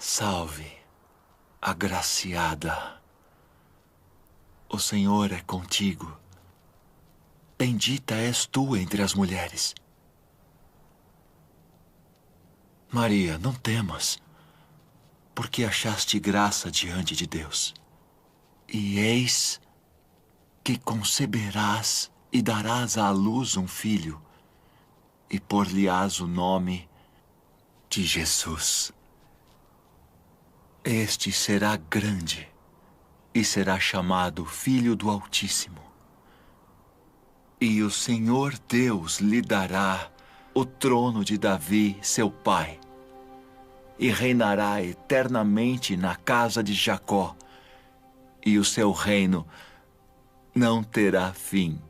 Salve, agraciada. O Senhor é contigo. Bendita és tu entre as mulheres. Maria, não temas, porque achaste graça diante de Deus. E eis que conceberás e darás à luz um filho, e por-lhe-ás o nome de Jesus. Este será grande e será chamado Filho do Altíssimo. E o Senhor Deus lhe dará o trono de Davi, seu pai, e reinará eternamente na casa de Jacó, e o seu reino não terá fim.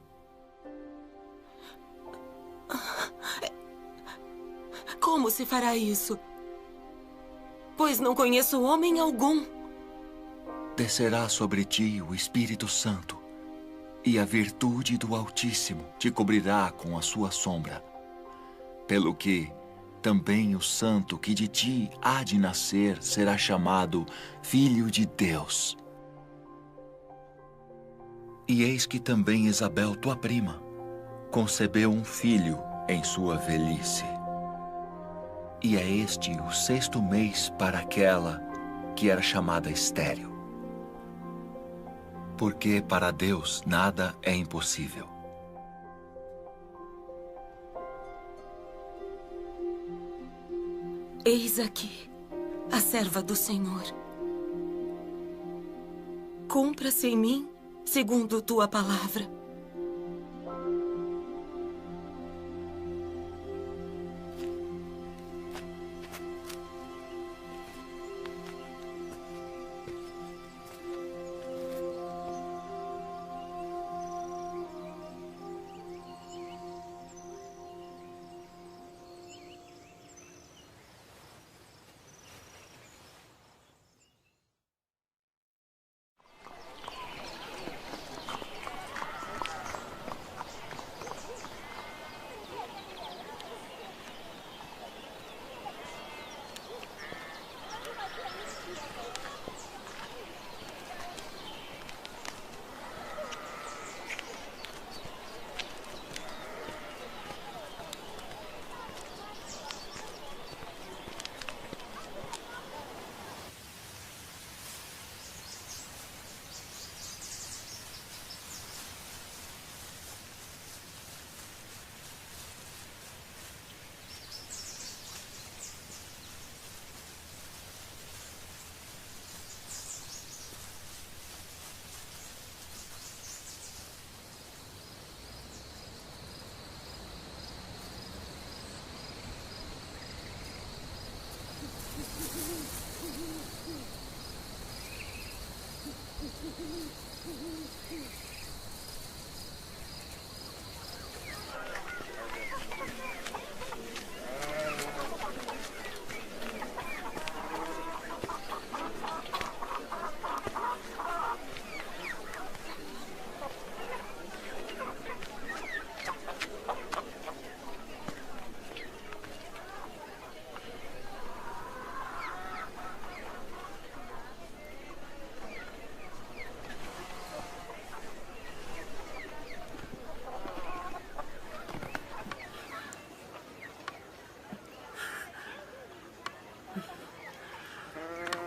Como se fará isso? Pois não conheço homem algum. Descerá sobre ti o Espírito Santo, e a virtude do Altíssimo te cobrirá com a sua sombra. Pelo que também o santo que de ti há de nascer será chamado Filho de Deus. E eis que também Isabel, tua prima, concebeu um filho em sua velhice. E é este o 6º mês para aquela que era chamada estéril. Porque para Deus nada é impossível. Eis aqui a serva do Senhor. Cumpra-se em mim segundo tua palavra.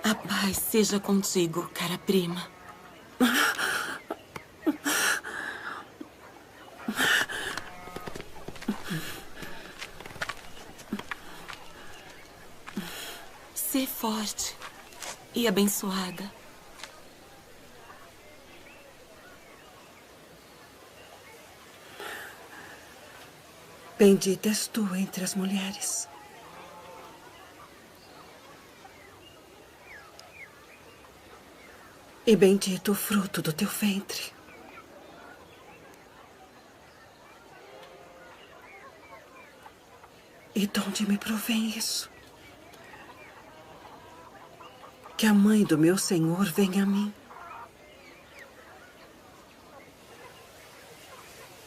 A paz seja contigo, cara prima. Sê forte e abençoada. Bendita és tu entre as mulheres. E bendito o fruto do teu ventre. E de onde me provém isso? Que a mãe do meu Senhor venha a mim.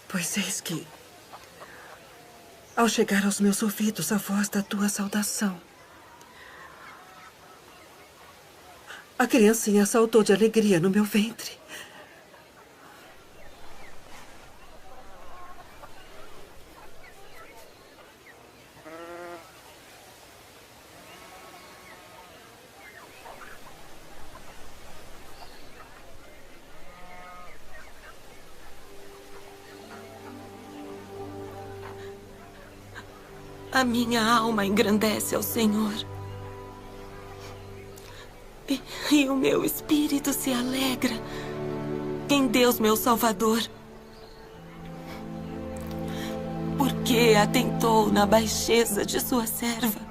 Pois eis que, ao chegar aos meus ouvidos a voz da tua saudação, a criancinha saltou de alegria no meu ventre. A minha alma engrandece ao Senhor. E o meu espírito se alegra em Deus, meu Salvador. Porque atentou na baixeza de sua serva.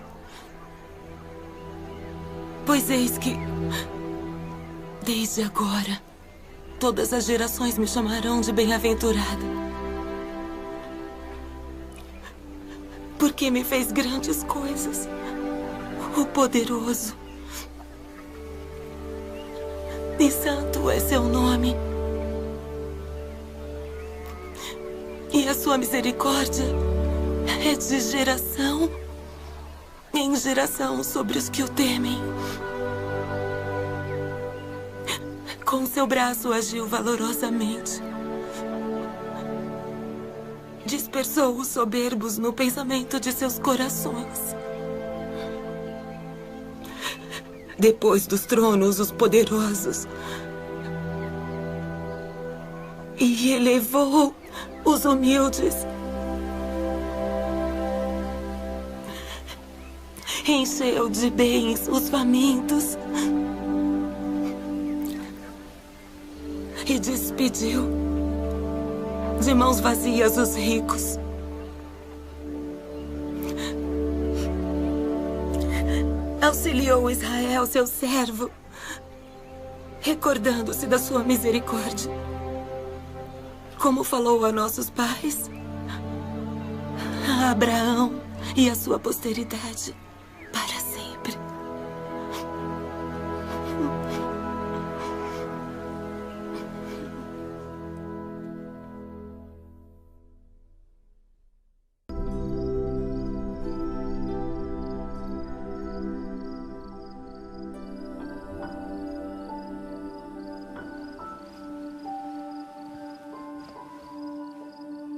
Pois eis que, desde agora, todas as gerações me chamarão de bem-aventurada. Porque me fez grandes coisas, o poderoso. E santo é seu nome. E a sua misericórdia é de geração em geração sobre os que o temem. Com seu braço agiu valorosamente. Dispersou os soberbos no pensamento de seus corações. Depois dos tronos, os poderosos. E elevou os humildes. Encheu de bens os famintos. E despediu de mãos vazias os ricos. Auxiliou Israel, seu servo, recordando-se da sua misericórdia, como falou a nossos pais, a Abraão e a sua posteridade para sempre.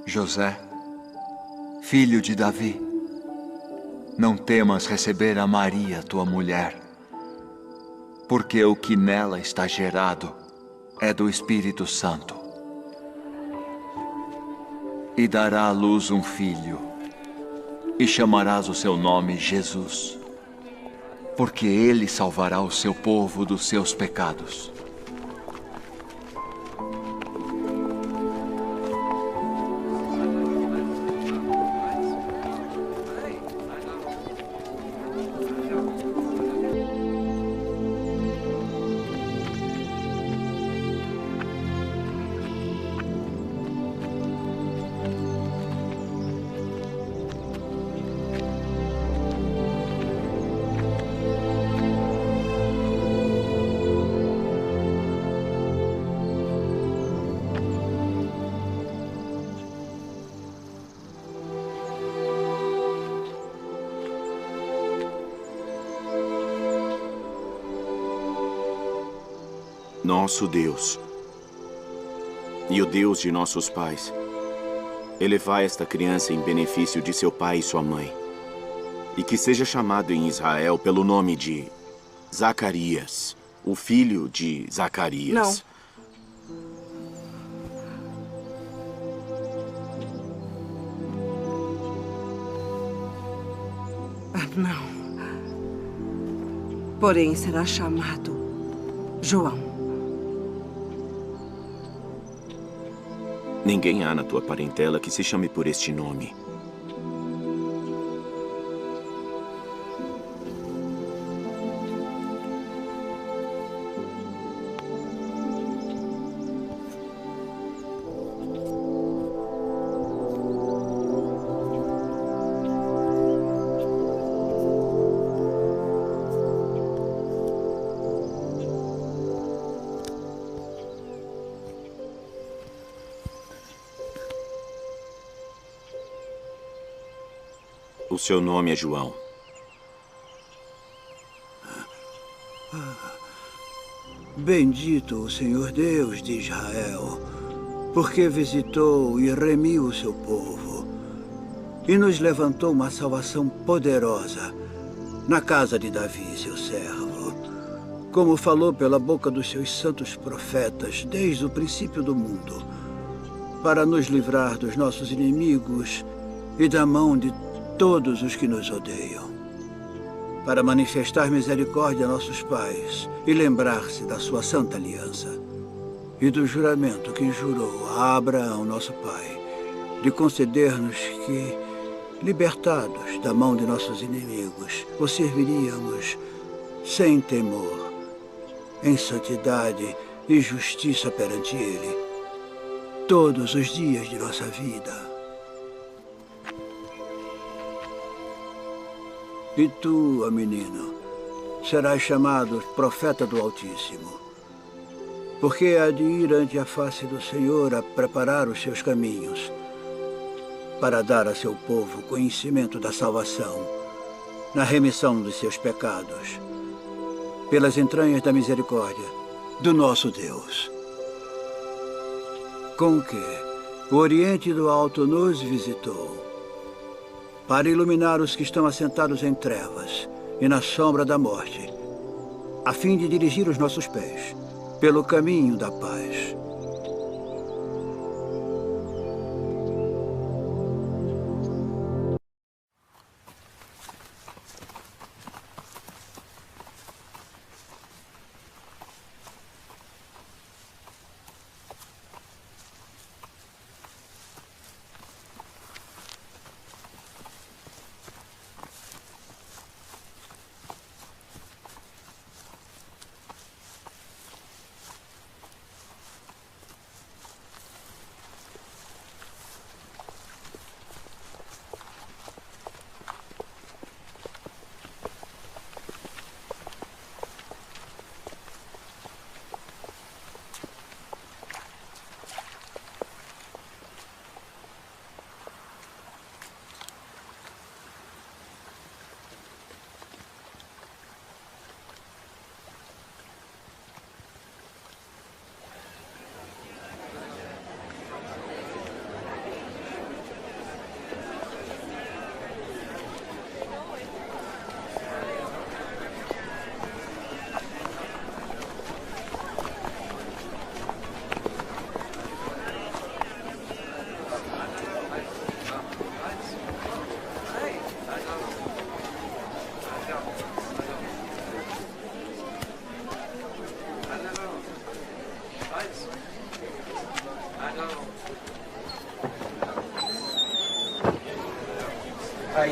José, filho de Davi, não temas receber a Maria, tua mulher, porque o que nela está gerado é do Espírito Santo. E dará à luz um filho, e chamarás o seu nome Jesus, porque ele salvará o seu povo dos seus pecados. Nosso Deus e o Deus de nossos pais, elevai esta criança em benefício de seu pai e sua mãe, e que seja chamado em Israel pelo nome de Zacarias, o filho de Zacarias. Não. Não. Porém, será chamado João. Ninguém há na tua parentela que se chame por este nome. O seu nome é João. Bendito o Senhor Deus de Israel, porque visitou e remiu o seu povo e nos levantou uma salvação poderosa na casa de Davi, seu servo, como falou pela boca dos seus santos profetas desde o princípio do mundo, para nos livrar dos nossos inimigos e da mão de todos os que nos odeiam, para manifestar misericórdia a nossos pais e lembrar-se da sua santa aliança e do juramento que jurou a Abraão, nosso pai, de conceder-nos que, libertados da mão de nossos inimigos, o serviríamos sem temor, em santidade e justiça perante Ele, todos os dias de nossa vida. E tu, ó menino, serás chamado profeta do Altíssimo, porque há de ir ante a face do Senhor a preparar os seus caminhos, para dar a seu povo conhecimento da salvação, na remissão dos seus pecados, pelas entranhas da misericórdia do nosso Deus. Com que o Oriente do Alto nos visitou, para iluminar os que estão assentados em trevas e na sombra da morte, a fim de dirigir os nossos pés pelo caminho da paz.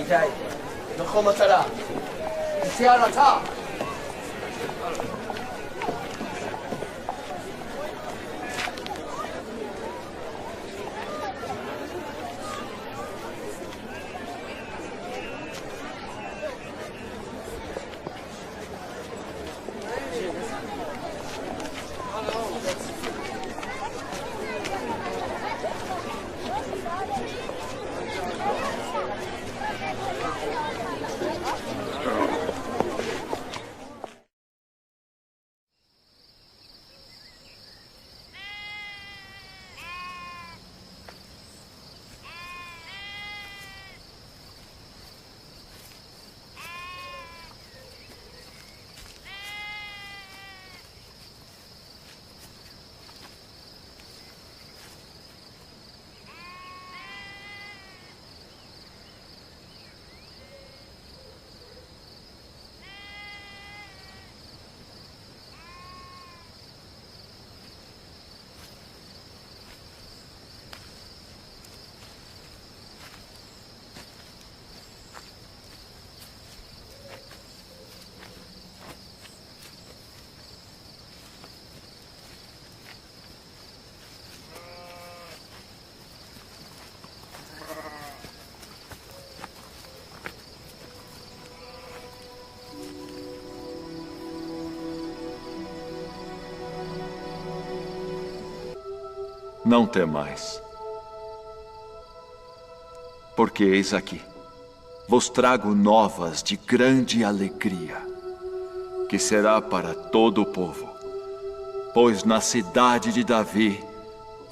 جاي نخوم ترى سيارة تا Não temais, porque eis aqui, vos trago novas de grande alegria, que será para todo o povo. Pois na cidade de Davi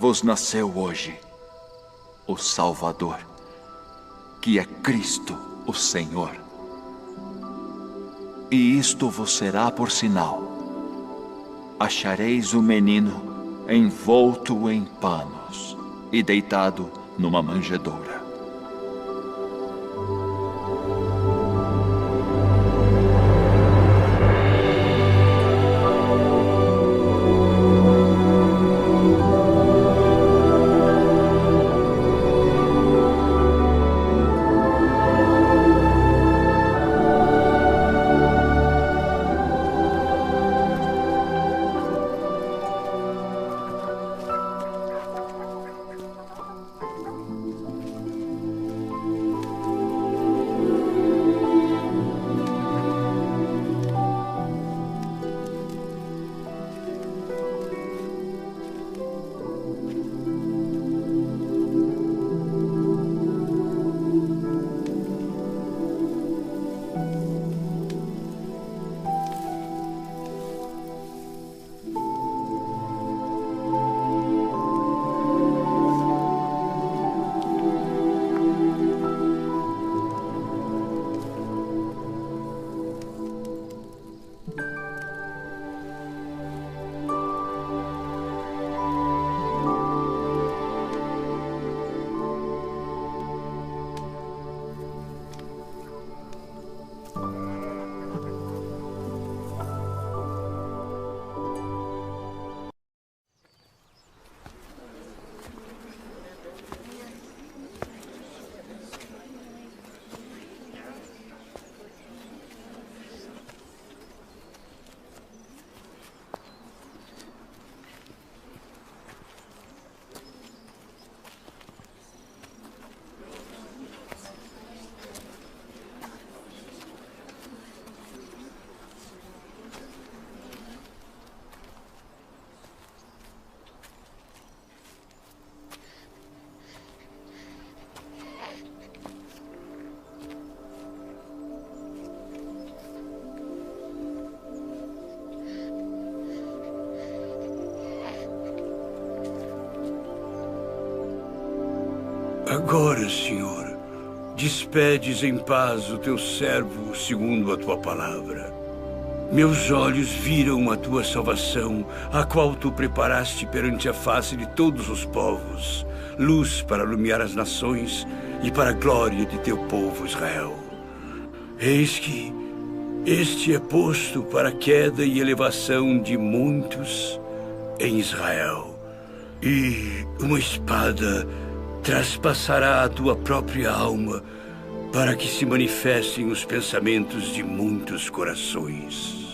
vos nasceu hoje o Salvador, que é Cristo o Senhor. E isto vos será por sinal: achareis o menino envolto em panos e deitado numa manjedoura. Agora, Senhor, despedes em paz o teu servo segundo a tua palavra. Meus olhos viram a tua salvação, a qual tu preparaste perante a face de todos os povos, luz para iluminar as nações e para a glória de teu povo Israel. Eis que este é posto para a queda e elevação de muitos em Israel, e uma espada traspassará a tua própria alma para que se manifestem os pensamentos de muitos corações.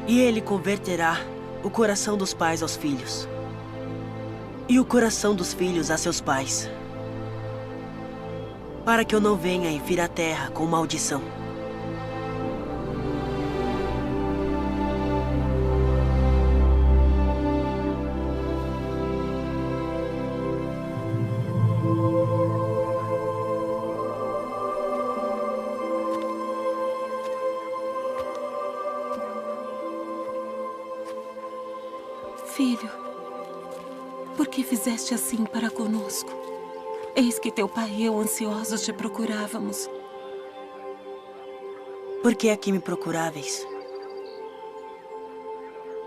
E ele converterá o coração dos pais aos filhos, e o coração dos filhos a seus pais, para que eu não venha e fira a terra com maldição. Filho, por que fizeste assim para conosco? Eis que teu pai e eu ansiosos te procurávamos. Por que aqui me procuráveis?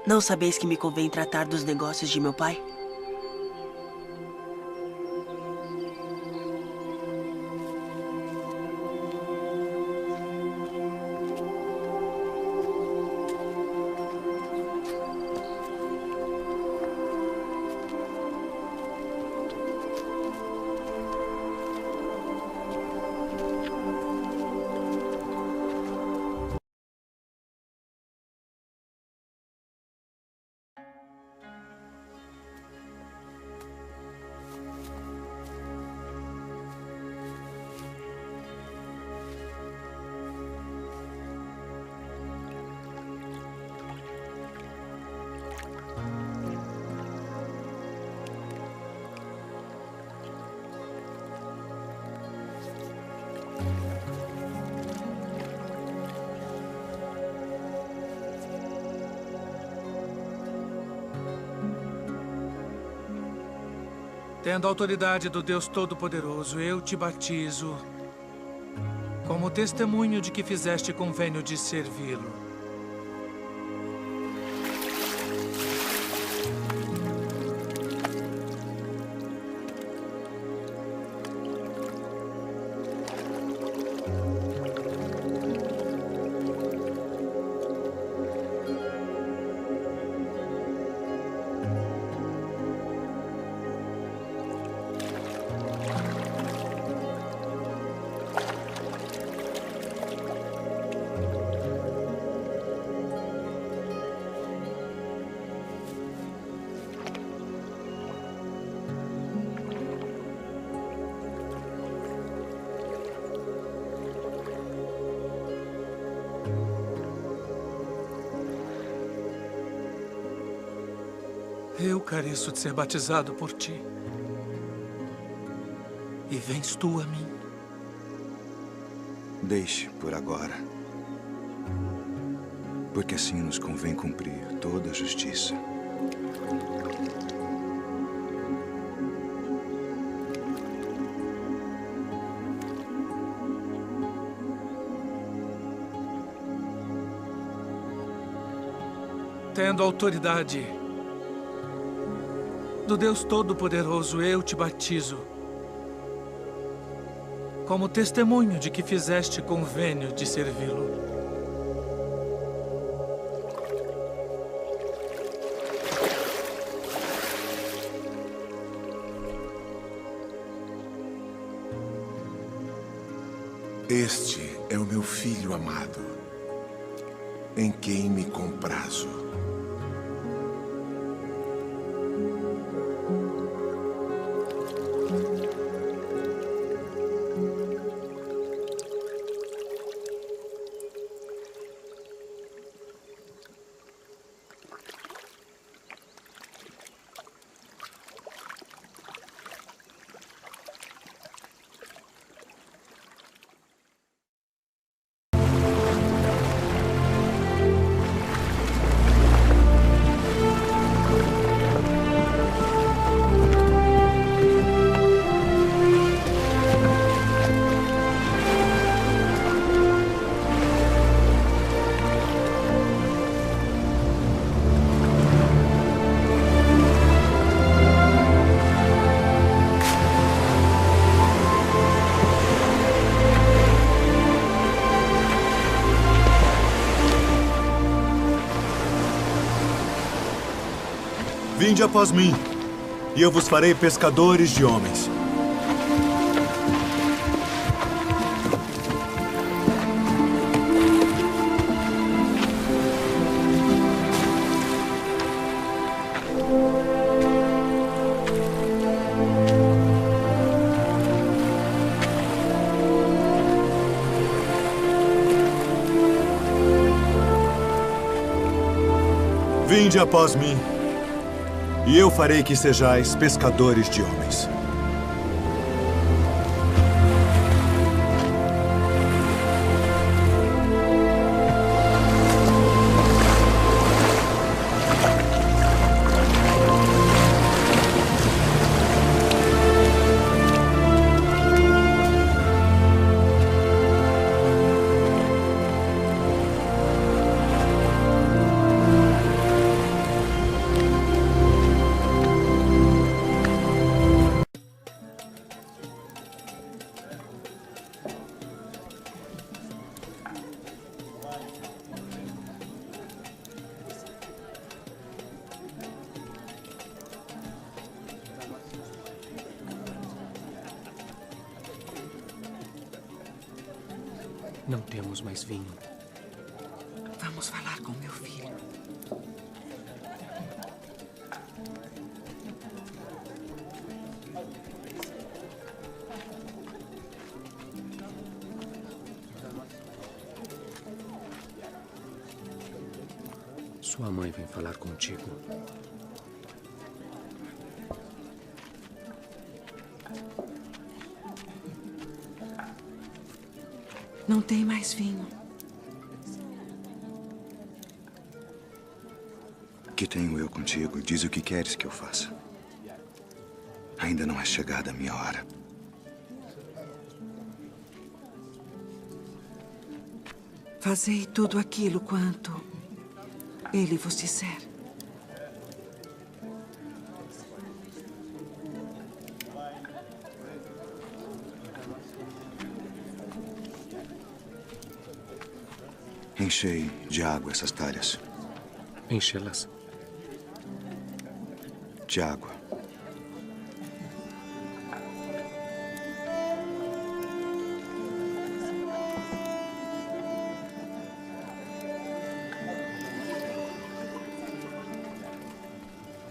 Não sabeis que me convém tratar dos negócios de meu pai? Tendo a autoridade do Deus Todo-Poderoso, eu te batizo como testemunho de que fizeste convênio de servi-lo. Eu careço de ser batizado por ti. E vens tu a mim. Deixe por agora. Porque assim nos convém cumprir toda a justiça. Tendo autoridade do Deus Todo-Poderoso, eu te batizo como testemunho de que fizeste convênio de servi-lo. Este é o meu filho amado, em quem me comprazo. Vinde após mim, e eu vos farei pescadores de homens. Vinde após mim, e eu farei que sejais pescadores de homens. Não temos mais vinho. Vamos falar com meu filho. Sua mãe vem falar contigo. Não tem mais vinho. Que tenho eu contigo? Diz o que queres que eu faça. Ainda não é chegada a minha hora. Fazei tudo aquilo quanto ele vos disser. Enchei de água essas talhas. Enchê-las. De água.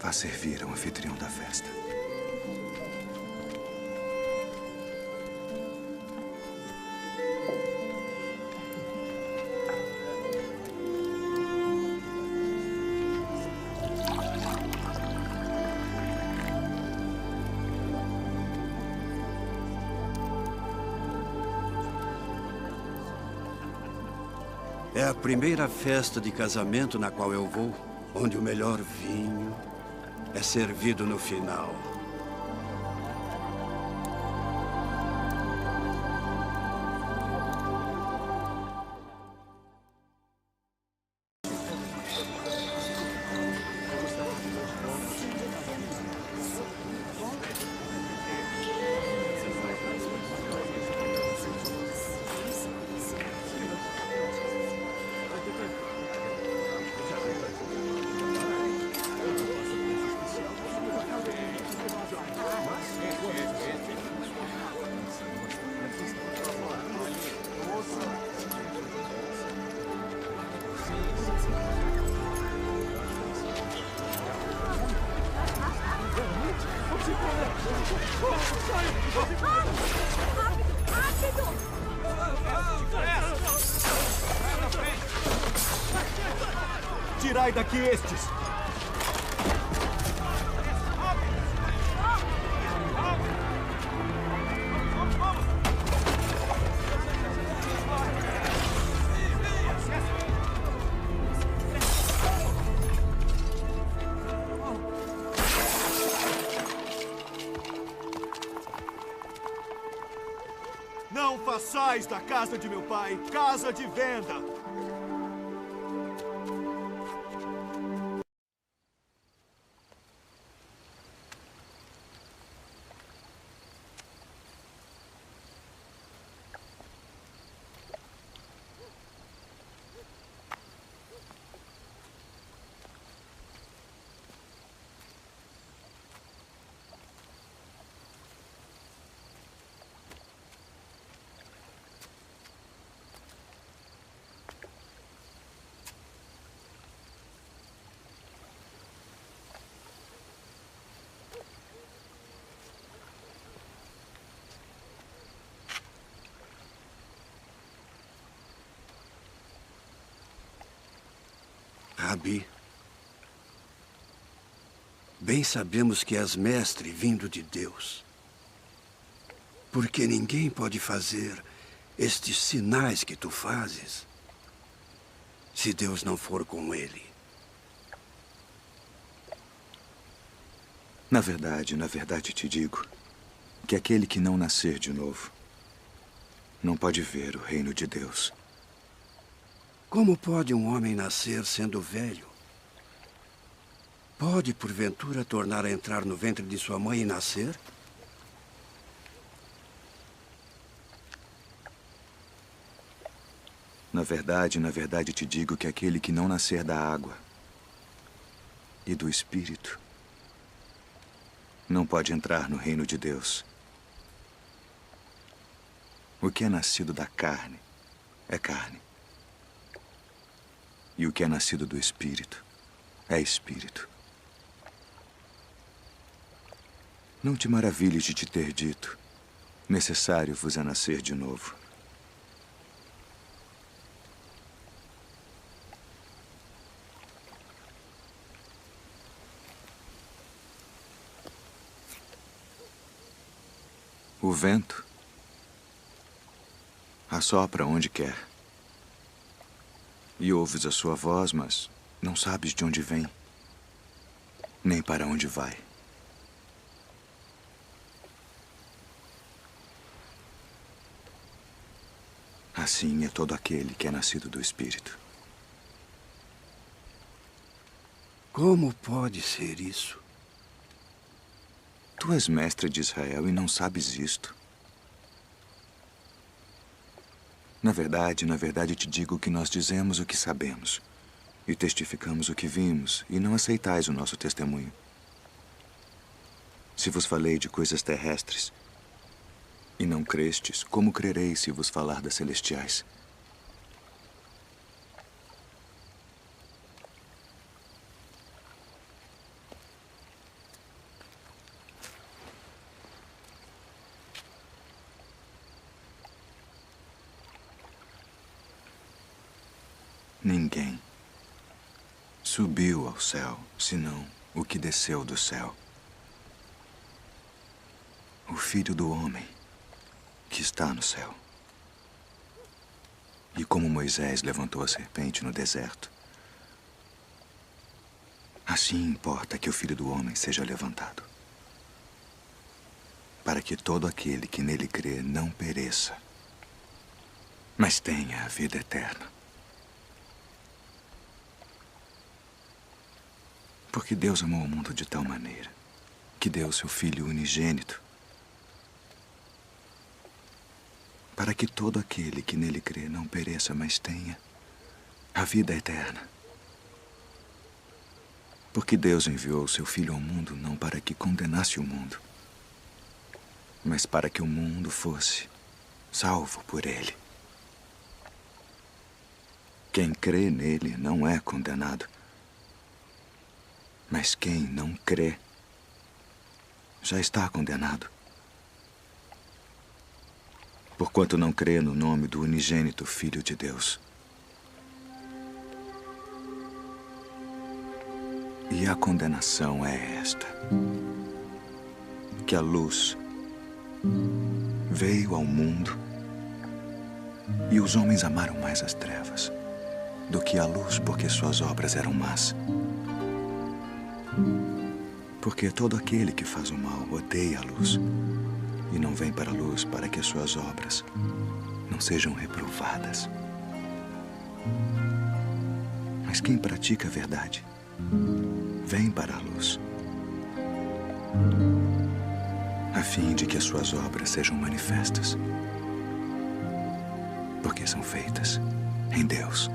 Vá servir ao anfitrião da festa. É a primeira festa de casamento na qual eu vou, onde o melhor vinho é servido no final. Tirai daqui estes! Não façais da casa de meu pai casa de venda! Rabi, bem sabemos que és mestre vindo de Deus. Porque ninguém pode fazer estes sinais que tu fazes se Deus não for com ele. Na verdade te digo que aquele que não nascer de novo não pode ver o reino de Deus. Como pode um homem nascer sendo velho? Pode, porventura, tornar a entrar no ventre de sua mãe e nascer? Na verdade te digo que aquele que não nascer da água e do Espírito não pode entrar no reino de Deus. O que é nascido da carne é carne. E o que é nascido do Espírito é Espírito. Não te maravilhes de te ter dito: necessário vos é nascer de novo. O vento assopra onde quer. E ouves a sua voz, mas não sabes de onde vem, nem para onde vai. Assim é todo aquele que é nascido do Espírito. Como pode ser isso? Tu és mestre de Israel e não sabes isto. Na verdade te digo que nós dizemos o que sabemos e testificamos o que vimos, e não aceitais o nosso testemunho. Se vos falei de coisas terrestres e não crestes, como crereis se vos falar das celestiais? Ninguém subiu ao céu, senão o que desceu do céu. O Filho do Homem que está no céu. E como Moisés levantou a serpente no deserto, assim importa que o Filho do Homem seja levantado, para que todo aquele que nele crê não pereça, mas tenha a vida eterna. Porque Deus amou o mundo de tal maneira que deu seu Filho unigênito, para que todo aquele que nele crê não pereça, mas tenha a vida eterna. Porque Deus enviou seu Filho ao mundo não para que condenasse o mundo, mas para que o mundo fosse salvo por ele. Quem crê nele não é condenado, mas quem não crê já está condenado, porquanto não crê no nome do unigênito Filho de Deus. E a condenação é esta: que a luz veio ao mundo e os homens amaram mais as trevas do que a luz, porque suas obras eram más. Porque todo aquele que faz o mal odeia a luz e não vem para a luz, para que as suas obras não sejam reprovadas. Mas quem pratica a verdade vem para a luz, a fim de que as suas obras sejam manifestas, porque são feitas em Deus.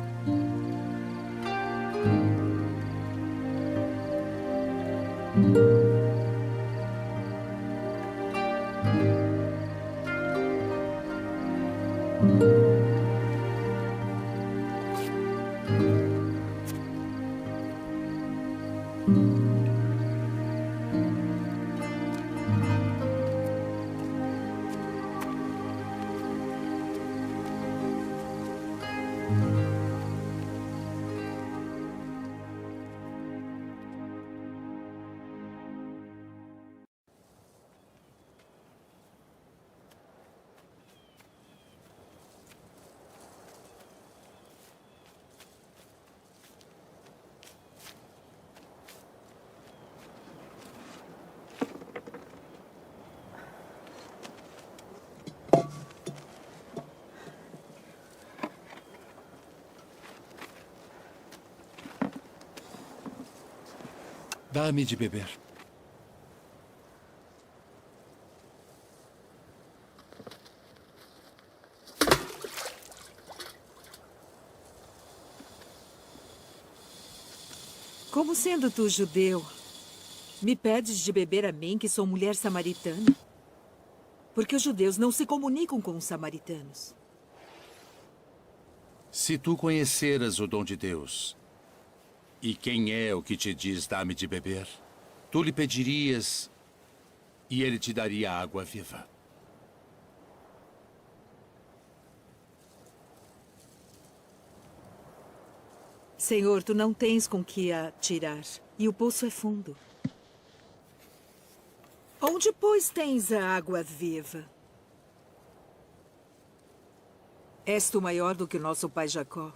Dá-me de beber. Como sendo tu judeu, me pedes de beber a mim, que sou mulher samaritana? Porque os judeus não se comunicam com os samaritanos. Se tu conheceras o dom de Deus, e quem é o que te diz dá-me de beber, tu lhe pedirias e ele te daria água viva. Senhor, tu não tens com que a tirar, e o poço é fundo. Onde, pois, tens a água viva? És tu maior do que o nosso pai Jacó,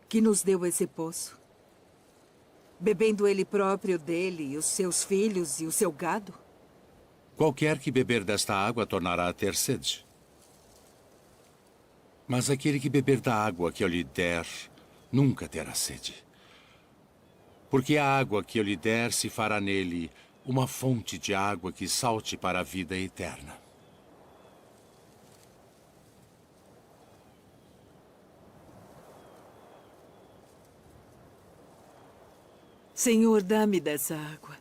que nos deu esse poço, bebendo ele próprio dele, e os seus filhos e o seu gado? Qualquer que beber desta água tornará a ter sede. Mas aquele que beber da água que eu lhe der, nunca terá sede. Porque a água que eu lhe der se fará nele uma fonte de água que salte para a vida eterna. Senhor, dá-me dessa água,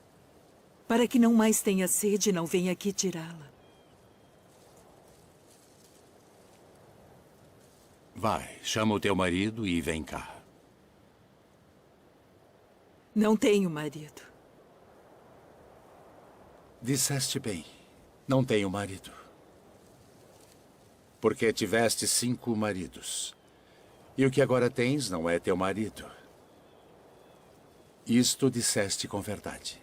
para que não mais tenha sede e não venha aqui tirá-la. Vai, chama o teu marido e vem cá. Não tenho marido. Disseste bem, não tenho marido. Porque tiveste 5 maridos. E o que agora tens não é teu marido. Isto disseste com verdade.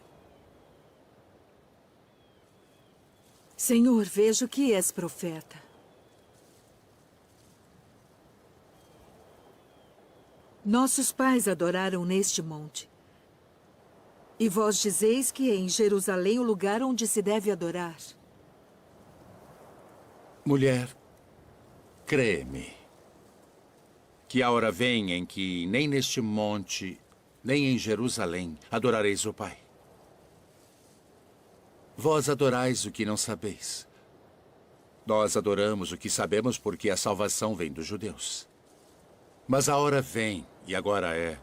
Senhor, vejo que és profeta. Nossos pais adoraram neste monte. E vós dizeis que é em Jerusalém o lugar onde se deve adorar. Mulher, crê-me, que a hora vem em que nem neste monte, nem em Jerusalém adorareis o Pai. Vós adorais o que não sabeis. Nós adoramos o que sabemos porque a salvação vem dos judeus. Mas a hora vem, e agora é,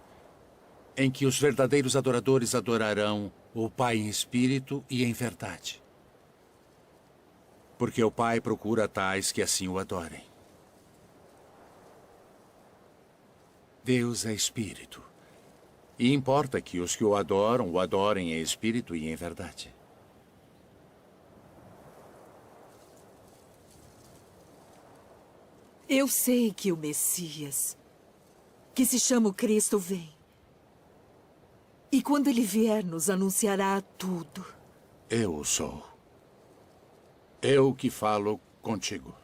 em que os verdadeiros adoradores adorarão o Pai em espírito e em verdade. Porque o Pai procura tais que assim o adorem. Deus é espírito. E importa que os que o adorem em espírito e em verdade. Eu sei que o Messias, que se chama o Cristo, vem. E quando ele vier, nos anunciará tudo. Eu o sou. Eu que falo contigo.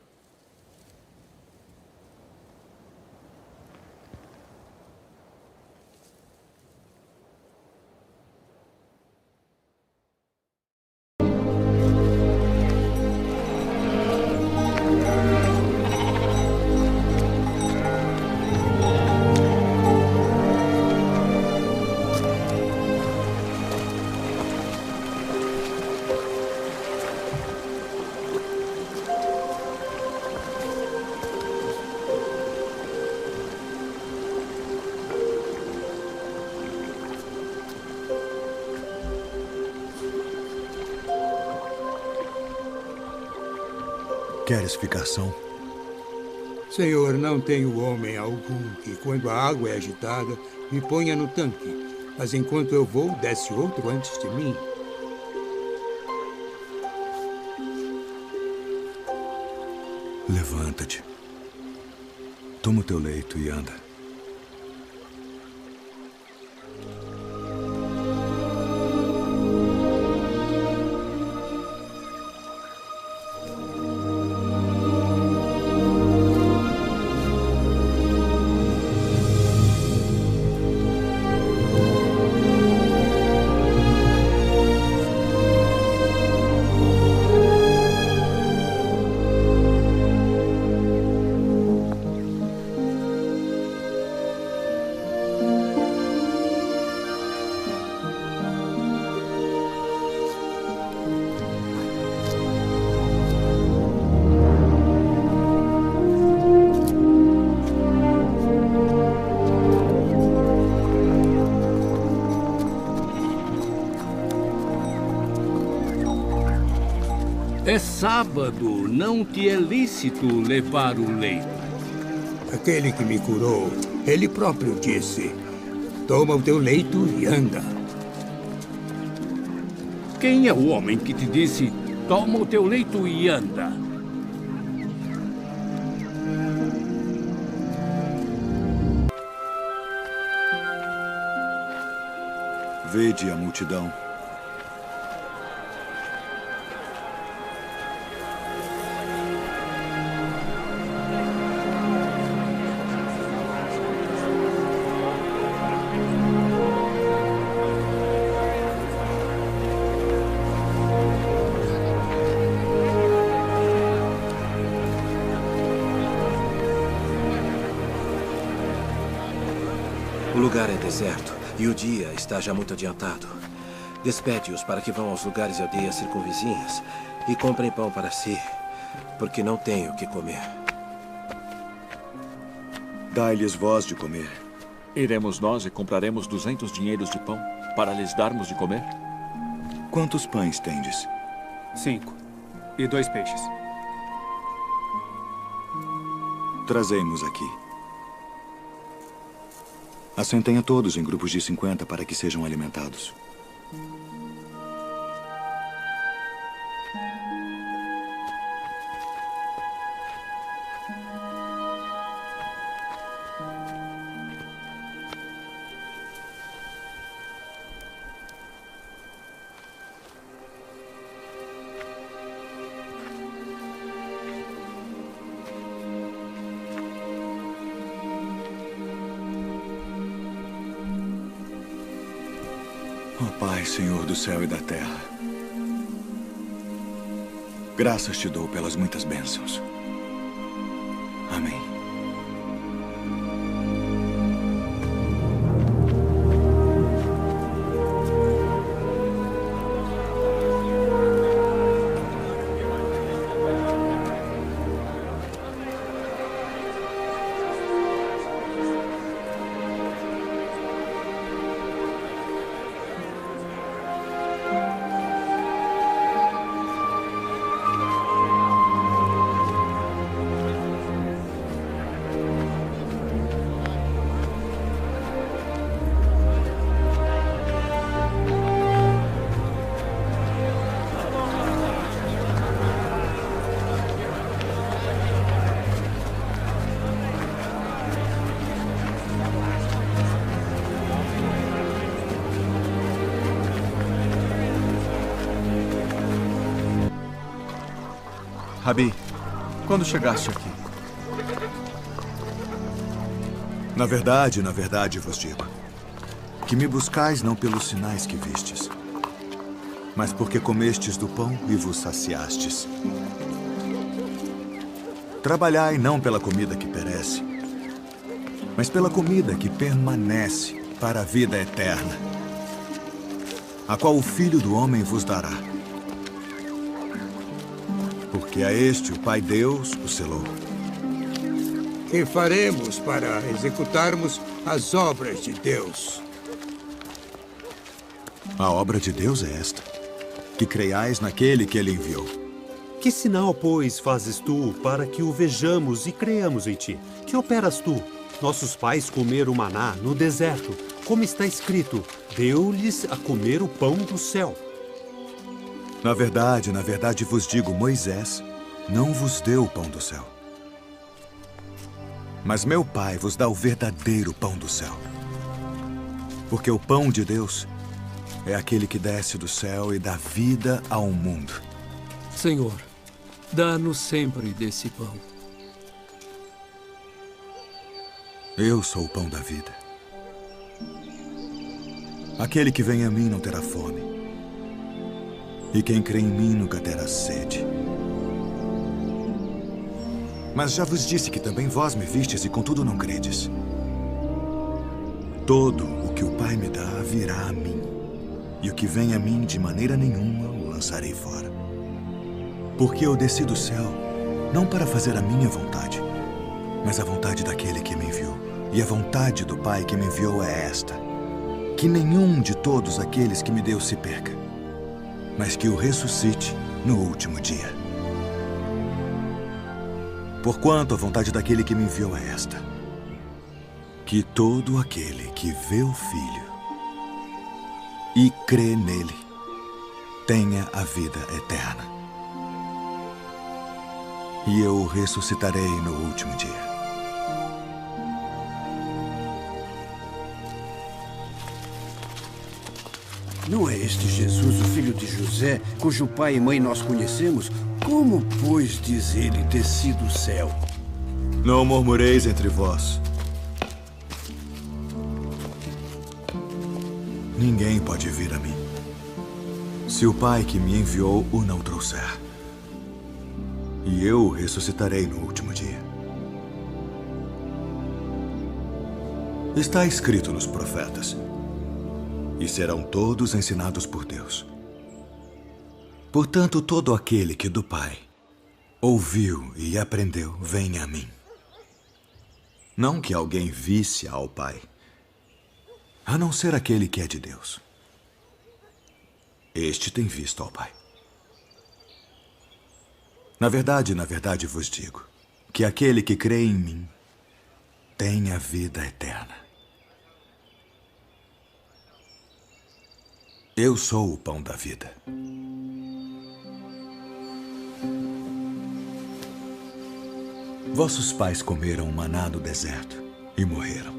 Queres ficar são? Senhor, não tenho homem algum que, quando a água é agitada, me ponha no tanque. Mas enquanto eu vou, desce outro antes de mim. Levanta-te. Toma o teu leito e anda. sábado não te é lícito levar o leito. Aquele que me curou, ele próprio disse: toma o teu leito e anda. Quem é o homem que te disse: toma o teu leito e anda? Vede a multidão. O lugar é deserto e o dia está já muito adiantado. Despede-os para que vão aos lugares e aldeias circunvizinhas e comprem pão para si, porque não têm o que comer. Dai-lhes vós de comer. Iremos nós e compraremos 200 dinheiros de pão para lhes darmos de comer? Quantos pães tendes? 5. E 2 peixes. Trazei-mos aqui. Assentem a todos em grupos de 50 para que sejam alimentados. Ó Pai, Senhor do céu e da terra, graças te dou pelas muitas bênçãos. Amém. Rabi, quando chegaste aqui? Na verdade vos digo, que me buscais não pelos sinais que vistes, mas porque comestes do pão e vos saciastes. Trabalhai não pela comida que perece, mas pela comida que permanece para a vida eterna, a qual o Filho do Homem vos dará. Porque a este o Pai Deus o selou. Que faremos para executarmos as obras de Deus? A obra de Deus é esta, que creiais naquele que ele enviou. Que sinal, pois, fazes tu para que o vejamos e creiamos em ti? Que operas tu? Nossos pais comeram maná no deserto, como está escrito, deu-lhes a comer o pão do céu. Na verdade vos digo, Moisés não vos deu o pão do céu. Mas meu Pai vos dá o verdadeiro pão do céu. Porque o pão de Deus é aquele que desce do céu e dá vida ao mundo. Senhor, dá-nos sempre desse pão. Eu sou o pão da vida. Aquele que vem a mim não terá fome. E quem crê em mim nunca terá sede. Mas já vos disse que também vós me vistes e contudo não credes. Todo o que o Pai me dá virá a mim. E o que vem a mim de maneira nenhuma o lançarei fora. Porque eu desci do céu, não para fazer a minha vontade, mas a vontade daquele que me enviou. E a vontade do Pai que me enviou é esta: que nenhum de todos aqueles que me deu se perca, mas que o ressuscite no último dia. Porquanto a vontade daquele que me enviou é esta: que todo aquele que vê o Filho e crê nele tenha a vida eterna. E eu o ressuscitarei no último dia. Não é este Jesus, o filho de José, cujo pai e mãe nós conhecemos? Como, pois, diz ele, desci do céu? Não murmureis entre vós. Ninguém pode vir a mim se o Pai que me enviou o não trouxer. E eu o ressuscitarei no último dia. Está escrito nos profetas: e serão todos ensinados por Deus. Portanto, todo aquele que do Pai ouviu e aprendeu, vem a mim. Não que alguém visse ao Pai, a não ser aquele que é de Deus. Este tem visto ao Pai. Na verdade vos digo que aquele que crê em mim tem a vida eterna. Eu sou o pão da vida. Vossos pais comeram maná no deserto e morreram.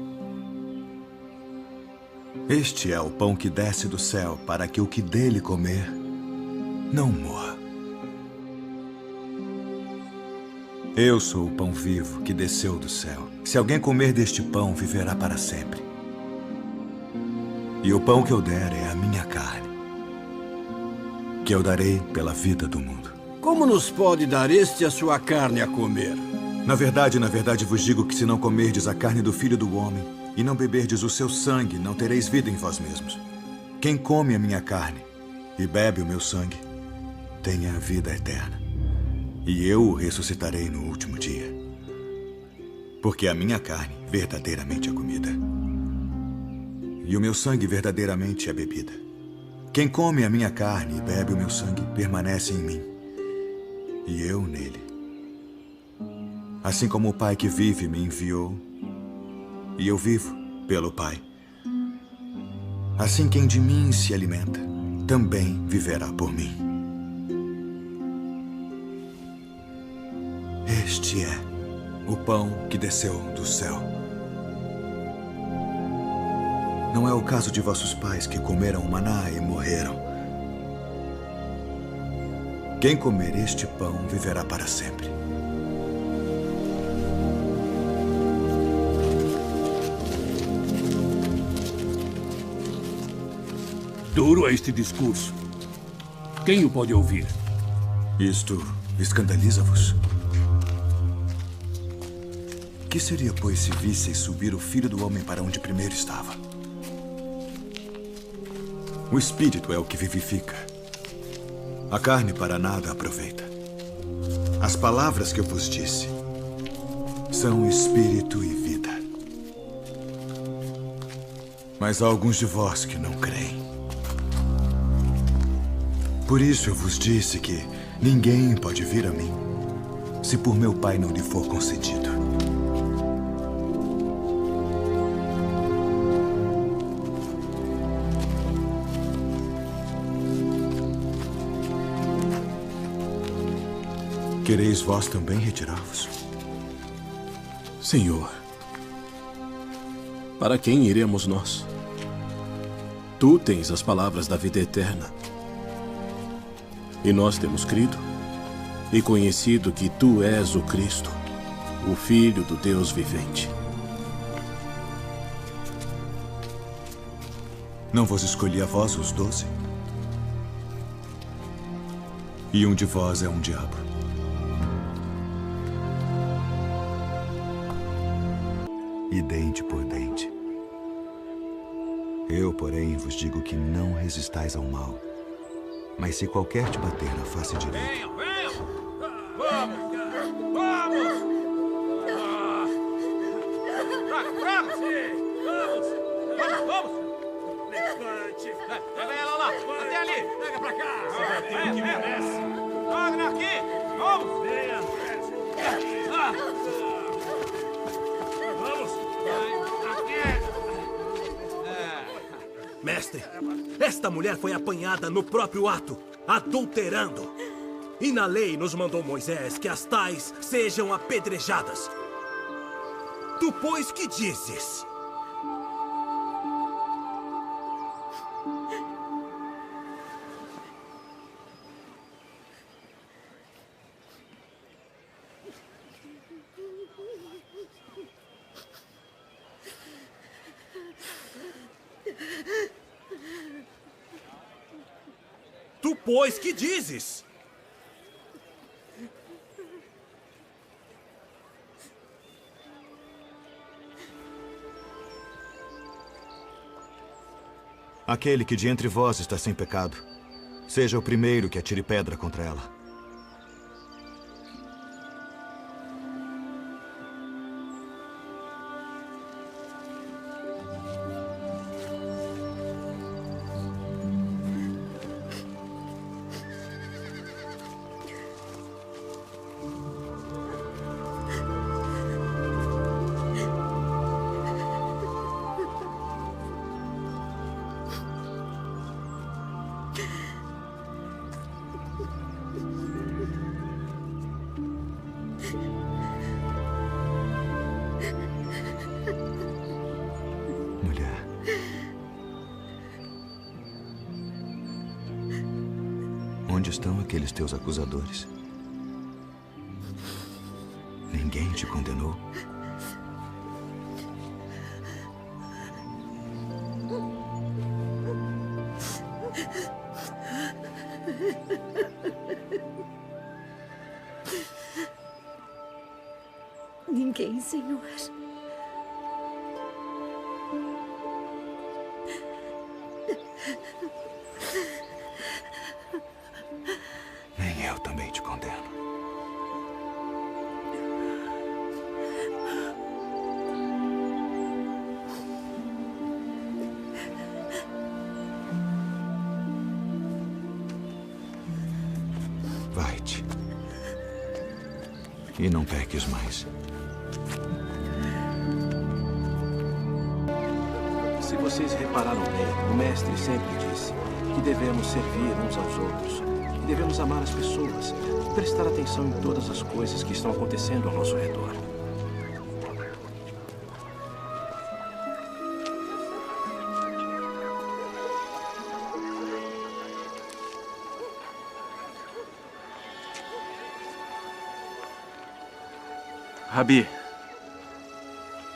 Este é o pão que desce do céu, para que o que dele comer não morra. Eu sou o pão vivo que desceu do céu. Se alguém comer deste pão, viverá para sempre. E o pão que eu der é a minha carne, que eu darei pela vida do mundo. Como nos pode dar este a sua carne a comer? Na verdade vos digo que se não comerdes a carne do Filho do Homem e não beberdes o seu sangue, não tereis vida em vós mesmos. Quem come a minha carne e bebe o meu sangue, tem a vida eterna. E eu o ressuscitarei no último dia. Porque a minha carne verdadeiramente é comida, e o meu sangue verdadeiramente é bebida. Quem come a minha carne e bebe o meu sangue permanece em mim, e eu nele. Assim como o Pai que vive me enviou, e eu vivo pelo Pai. Assim quem de mim se alimenta, também viverá por mim. Este é o pão que desceu do céu. Não é o caso de vossos pais que comeram maná e morreram. Quem comer este pão viverá para sempre. Duro é este discurso. Quem o pode ouvir? Isto escandaliza-vos? Que seria, pois, se visseis subir o Filho do Homem para onde primeiro estava? O Espírito é o que vivifica. A carne para nada aproveita. As palavras que eu vos disse são Espírito e vida. Mas há alguns de vós que não creem. Por isso eu vos disse que ninguém pode vir a mim se por meu Pai não lhe for concedido. Quereis vós também retirar-vos? Senhor, para quem iremos nós? Tu tens as palavras da vida eterna. E nós temos crido e conhecido que tu és o Cristo, o Filho do Deus vivente. Não vos escolhi a vós os 12? E um de vós é um diabo. E dente por dente. Eu, porém, vos digo que não resistais ao mal. Mas se qualquer te bater na face direita... Venham! Vamos! Vamos! Vamos! Levante! Pega ela lá! Até ali! Pega pra cá! Vem! Joga aqui! Vamos! Venha! Vamos! Mestre, esta mulher foi apanhada no próprio ato, adulterando. E na lei nos mandou Moisés que as tais sejam apedrejadas. Tu, pois, que dizes? Tu, pois, que dizes? Aquele que de entre vós está sem pecado, seja o primeiro que atire pedra contra ela. Onde estão aqueles teus acusadores? Ninguém te condenou? Ninguém, Senhor. Nem eu também te condeno. Vai-te. E não peques mais. Se vocês repararam bem, o mestre sempre disse que devemos servir uns aos outros, que devemos amar as pessoas e prestar atenção em todas as coisas que estão acontecendo ao nosso redor. Rabi,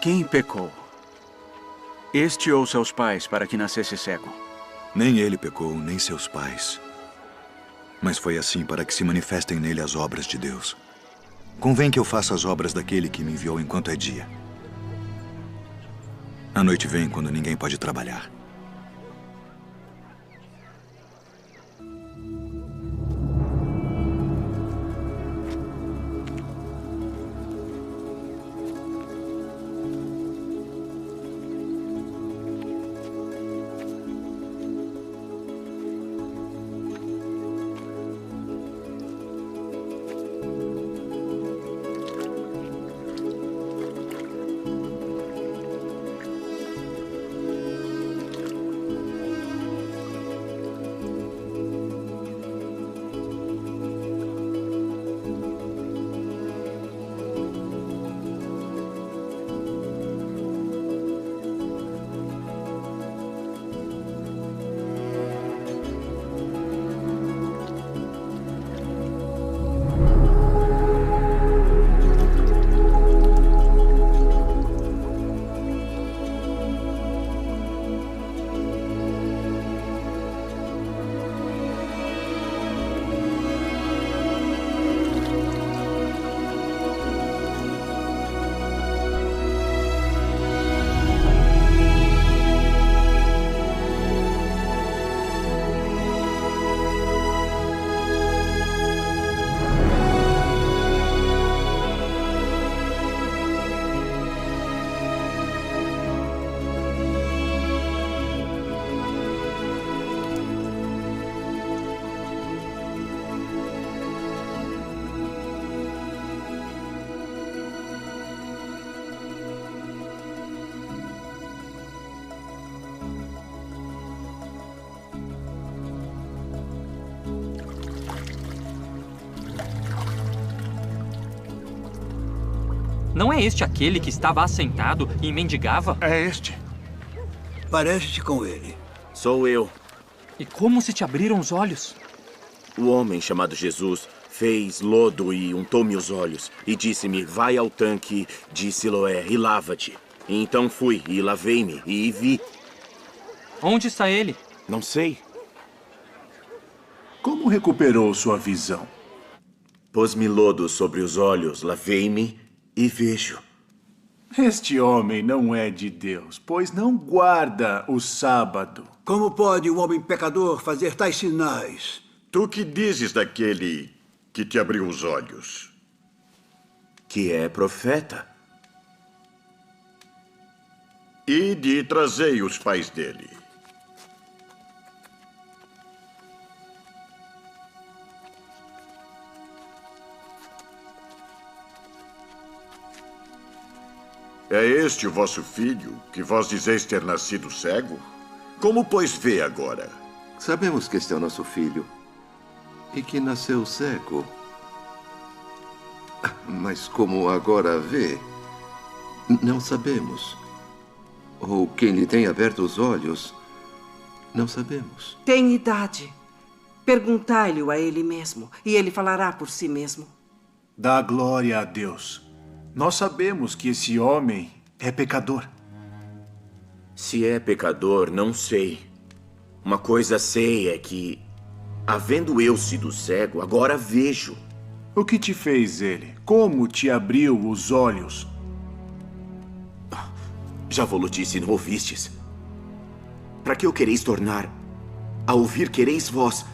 quem pecou? Este ou seus pais para que nascesse cego? Nem ele pecou, nem seus pais. Mas foi assim para que se manifestem nele as obras de Deus. Convém que eu faça as obras daquele que me enviou enquanto é dia. A noite vem quando ninguém pode trabalhar. Não é este aquele que estava assentado e mendigava? É este. Parece-te com ele. Sou eu. E como se te abriram os olhos? O homem chamado Jesus fez lodo e untou-me os olhos e disse-me, vai ao tanque de Siloé e lava-te. E então fui e lavei-me e vi. Onde está ele? Não sei. Como recuperou sua visão? Pôs-me lodo sobre os olhos, lavei-me e vejo. Este homem não é de Deus, pois não guarda o sábado. Como pode um homem pecador fazer tais sinais? Tu que dizes daquele que te abriu os olhos? Que é profeta. Ide e trazei os pais dele. É este o vosso filho, que vós dizeis ter nascido cego? Como, pois, vê agora? Sabemos que este é o nosso filho e que nasceu cego. Mas como agora vê, não sabemos. Ou quem lhe tem aberto os olhos, não sabemos. Tem idade. Perguntai-lhe a ele mesmo, e ele falará por si mesmo. Dá glória a Deus. Nós sabemos que esse homem é pecador. Se é pecador, não sei. Uma coisa sei é que, havendo eu sido cego, agora vejo. O que te fez ele? Como te abriu os olhos? Já vos disse e não ouvistes. Para que o quereis tornar? A ouvir quereis vós,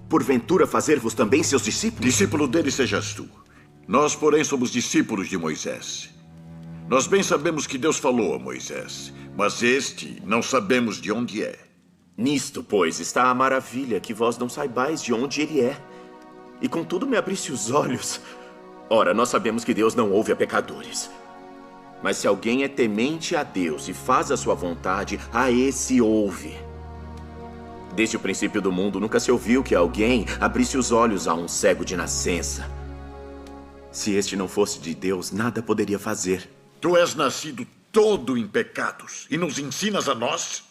porventura fazer-vos também seus discípulos? Discípulo dele sejas tu. Nós, porém, somos discípulos de Moisés. Nós bem sabemos que Deus falou a Moisés, mas este não sabemos de onde é. Nisto, pois, está a maravilha, que vós não saibais de onde ele é. E contudo me abriste os olhos. Ora, nós sabemos que Deus não ouve a pecadores. Mas se alguém é temente a Deus e faz a sua vontade, a esse ouve. Desde o princípio do mundo, nunca se ouviu que alguém abrisse os olhos a um cego de nascença. Se este não fosse de Deus, nada poderia fazer. Tu és nascido todo em pecados e nos ensinas a nós?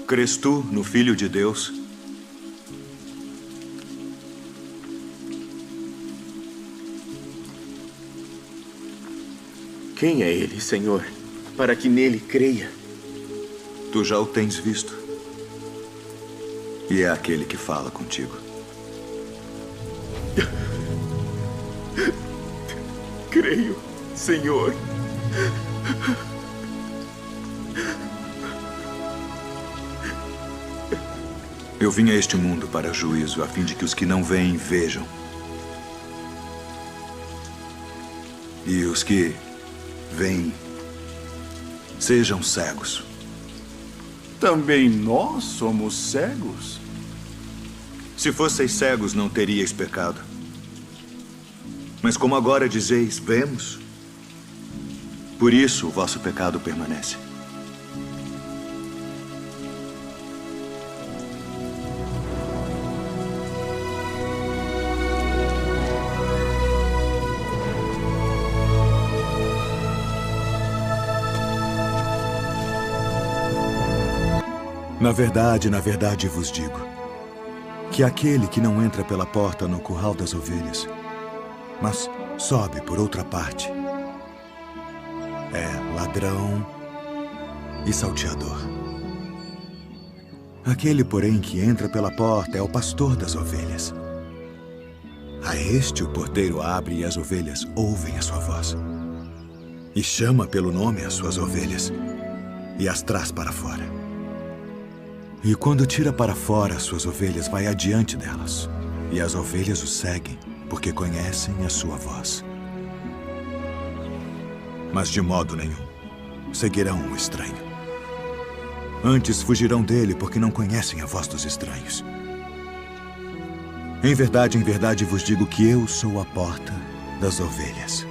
Crês tu no Filho de Deus? Quem é ele, Senhor, para que nele creia? Tu já o tens visto. E é aquele que fala contigo. Creio, Senhor. Eu vim a este mundo para juízo, a fim de que os que não veem vejam. E os que veem sejam cegos. Também nós somos cegos? Se fosseis cegos, não teríeis pecado. Mas como agora dizeis, vemos, por isso o vosso pecado permanece. Na verdade vos digo, que aquele que não entra pela porta no curral das ovelhas, mas sobe por outra parte, é ladrão e salteador. Aquele, porém, que entra pela porta é o pastor das ovelhas. A este o porteiro abre e as ovelhas ouvem a sua voz. E chama pelo nome as suas ovelhas e as traz para fora. E quando tira para fora as suas ovelhas, vai adiante delas. E as ovelhas o seguem, porque conhecem a sua voz. Mas de modo nenhum seguirão o estranho. Antes fugirão dele, porque não conhecem a voz dos estranhos. Em verdade vos digo que eu sou a porta das ovelhas.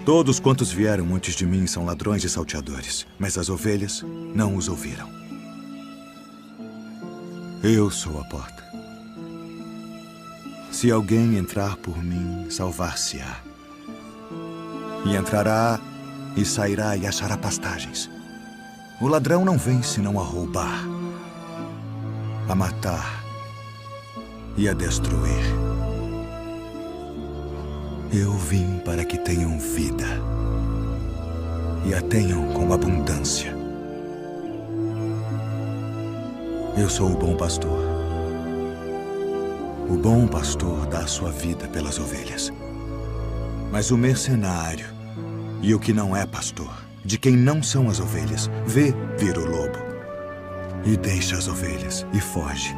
Todos quantos vieram antes de mim são ladrões e salteadores, mas as ovelhas não os ouviram. Eu sou a porta. Se alguém entrar por mim, salvar-se-á. E entrará e sairá e achará pastagens. O ladrão não vem senão a roubar, a matar e a destruir. Eu vim para que tenham vida e a tenham com abundância. Eu sou o bom pastor. O bom pastor dá a sua vida pelas ovelhas. Mas o mercenário e o que não é pastor, de quem não são as ovelhas, vê vir o lobo e deixa as ovelhas e foge.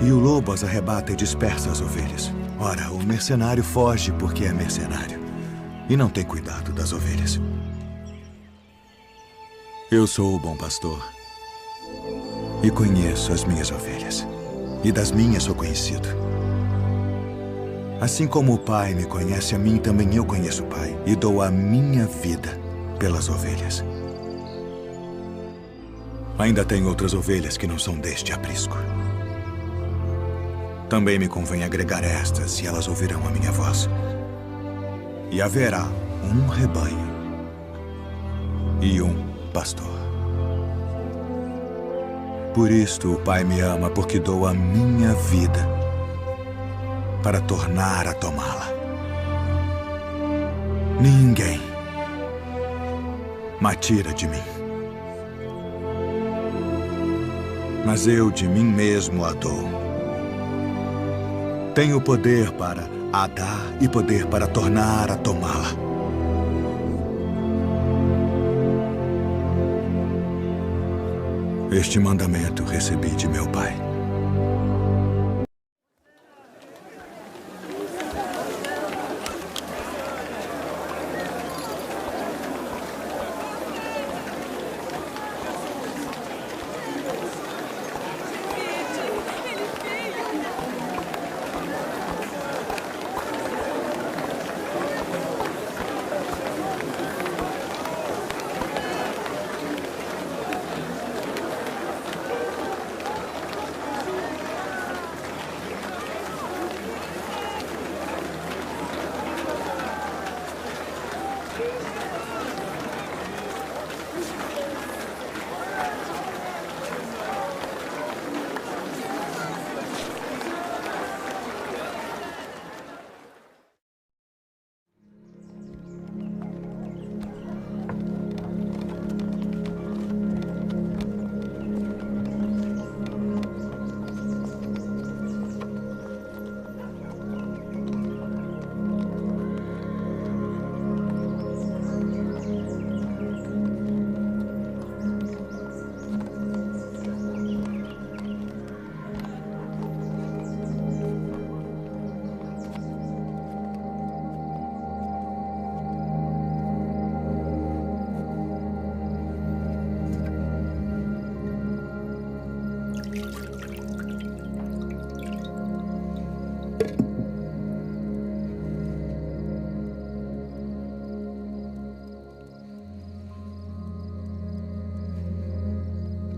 E o lobo as arrebata e dispersa as ovelhas. Ora, o mercenário foge porque é mercenário e não tem cuidado das ovelhas. Eu sou o bom pastor e conheço as minhas ovelhas, e das minhas sou conhecido. Assim como o Pai me conhece a mim, também eu conheço o Pai, e dou a minha vida pelas ovelhas. Ainda tenho outras ovelhas que não são deste aprisco. Também me convém agregar estas, e elas ouvirão a minha voz. E haverá um rebanho e um pastor. Por isto o Pai me ama, porque dou a minha vida para tornar a tomá-la. Ninguém me tira de mim, mas eu de mim mesmo a dou. Tenho poder para a dar e poder para tornar a tomá-la. Este mandamento recebi de meu Pai.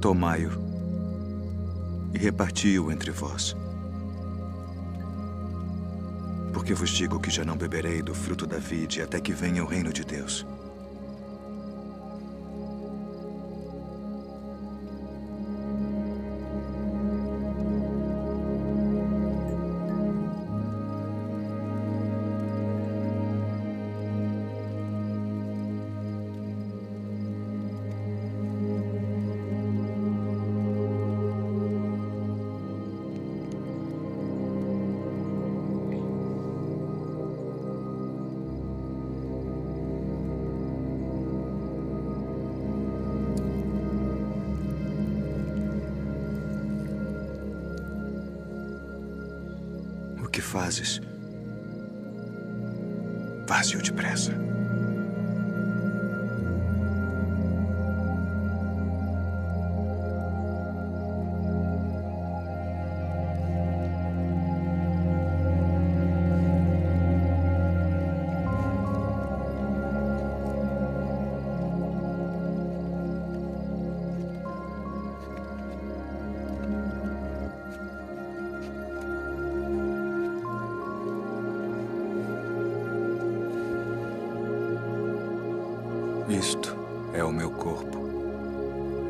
Tomai-o e reparti-o entre vós. Porque vos digo que já não beberei do fruto da vide até que venha o reino de Deus. O que fazes? Faze-o depressa. Isto é o meu corpo,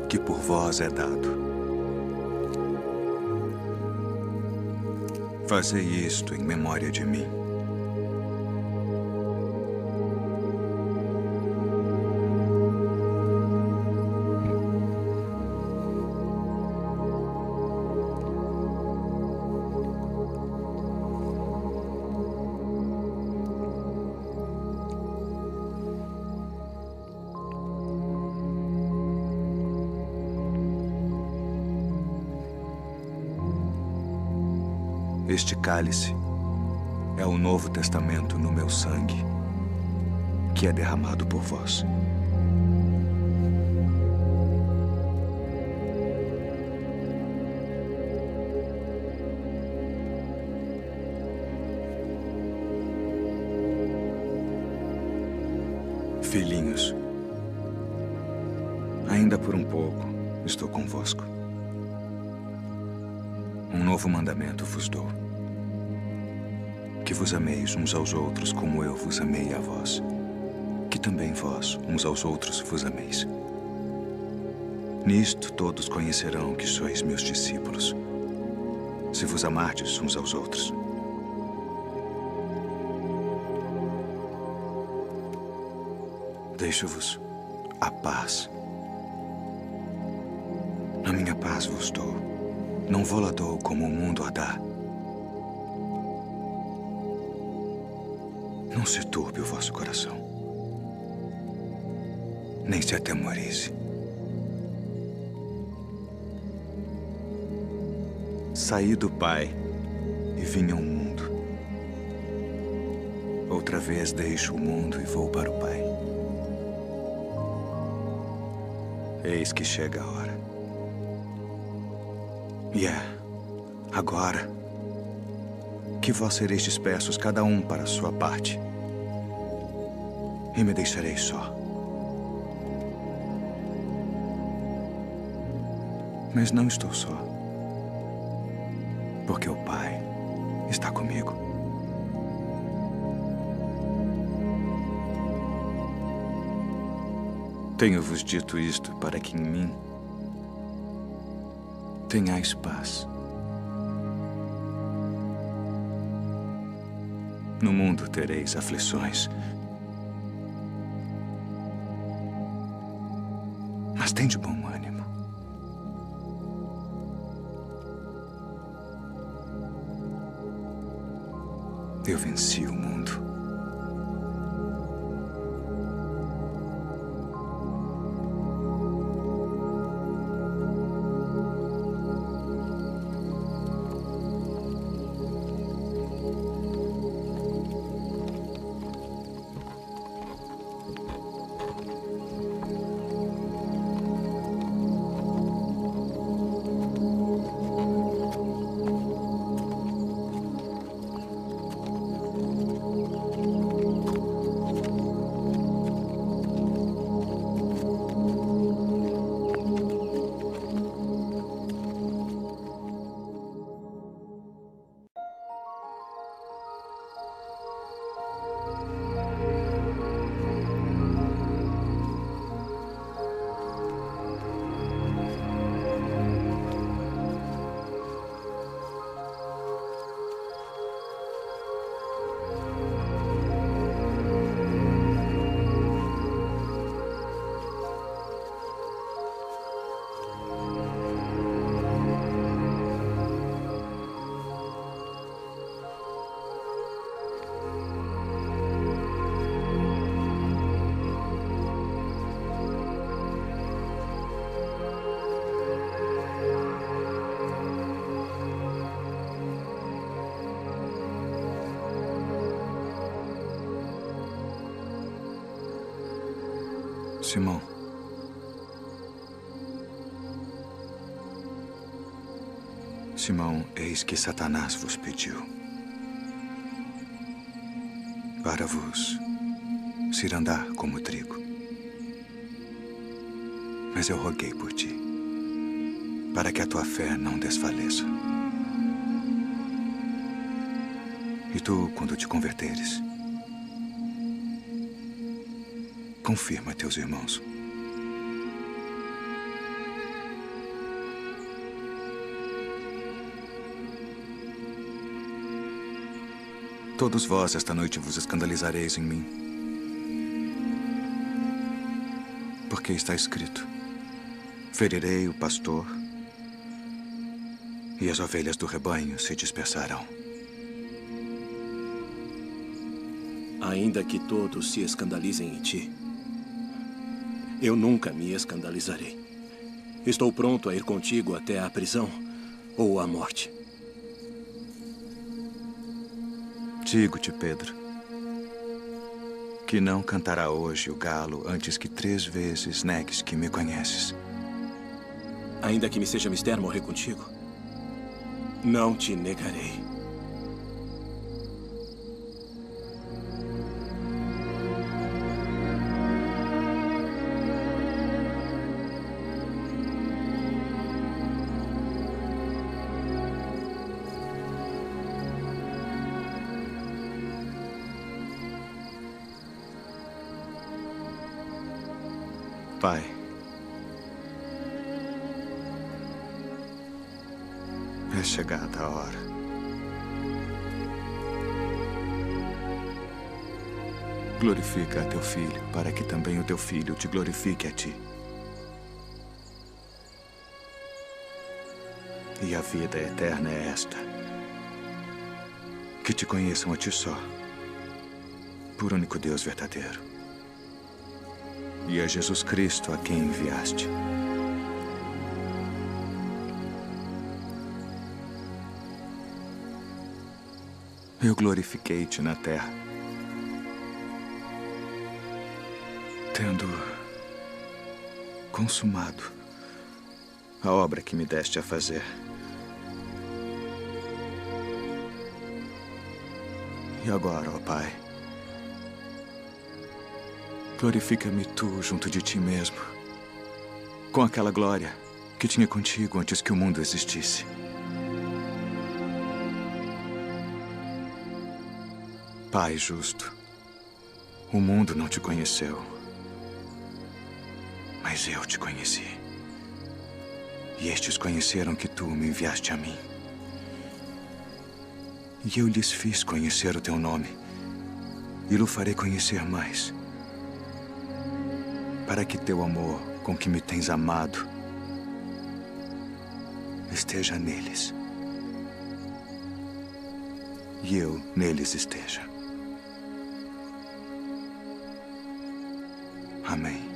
que por vós é dado. Fazei isto em memória de mim. Este cálice é o Novo Testamento no meu sangue, que é derramado por vós. Filhinhos, ainda por um pouco estou convosco. Um novo mandamento vos dou: que vos ameis uns aos outros como eu vos amei a vós, que também vós uns aos outros vos ameis. Nisto todos conhecerão que sois meus discípulos, se vos amardes uns aos outros. Deixo-vos a paz. A minha paz vos dou. Não vou-la dou como o mundo a dá. Não se turbe o vosso coração, nem se atemorize. Saí do Pai e vim ao mundo. Outra vez deixo o mundo e vou para o Pai. Eis que chega a hora. E é agora que vós sereis dispersos, cada um para a sua parte, e me deixareis só. Mas não estou só, porque o Pai está comigo. Tenho-vos dito isto para que em mim tenhais paz. No mundo tereis aflições, mas tende bom ânimo. Eu venci o mundo. Simão, Simão, eis que Satanás vos pediu para vos cirandar como trigo. Mas eu roguei por ti, para que a tua fé não desfaleça. E tu, quando te converteres, confirma teus irmãos. Todos vós esta noite vos escandalizareis em mim. Porque está escrito: ferirei o pastor e as ovelhas do rebanho se dispersarão. Ainda que todos se escandalizem em ti, eu nunca me escandalizarei. Estou pronto a ir contigo até a prisão ou a morte. Digo-te, Pedro, que não cantará hoje o galo antes que 3 vezes negues que me conheces. Ainda que me seja mister morrer contigo, não te negarei. Pai, é chegada a hora. Glorifica a teu filho, para que também o teu filho te glorifique a ti. E a vida eterna é esta: que te conheçam a ti só, por único Deus verdadeiro, e a Jesus Cristo a quem enviaste. Eu glorifiquei-te na terra, tendo consumado a obra que me deste a fazer. E agora, ó Pai, glorifica-me tu junto de ti mesmo, com aquela glória que tinha contigo antes que o mundo existisse. Pai justo, o mundo não te conheceu, mas eu te conheci. E estes conheceram que tu me enviaste a mim. E eu lhes fiz conhecer o teu nome, e o farei conhecer mais, para que teu amor com que me tens amado esteja neles, e eu neles esteja. Amém.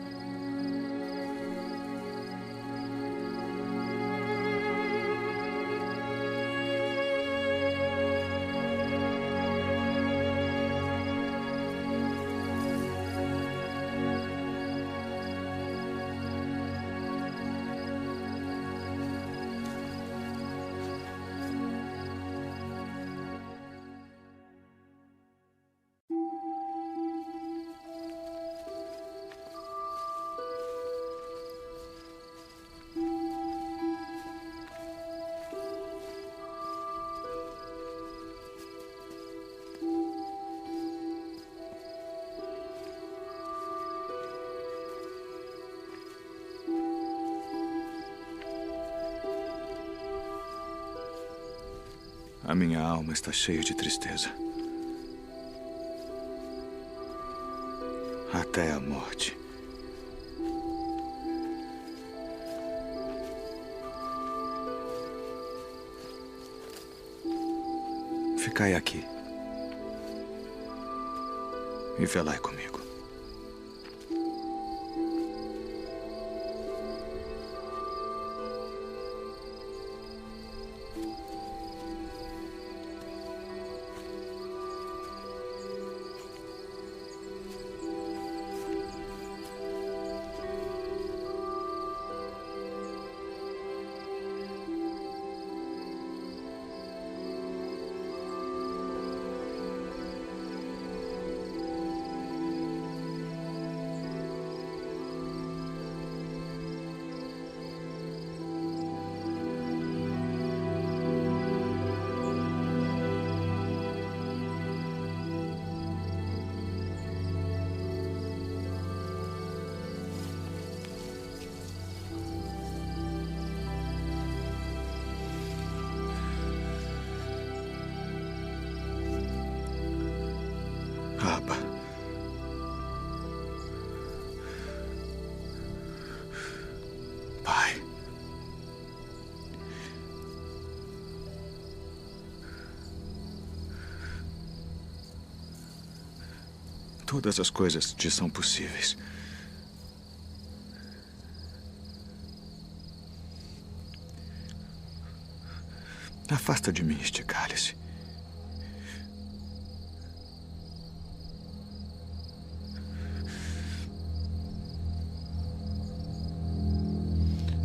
A minha alma está cheia de tristeza, até a morte. Ficai aqui e velai comigo. todas as coisas te são possíveis. Afasta de mim este cálice.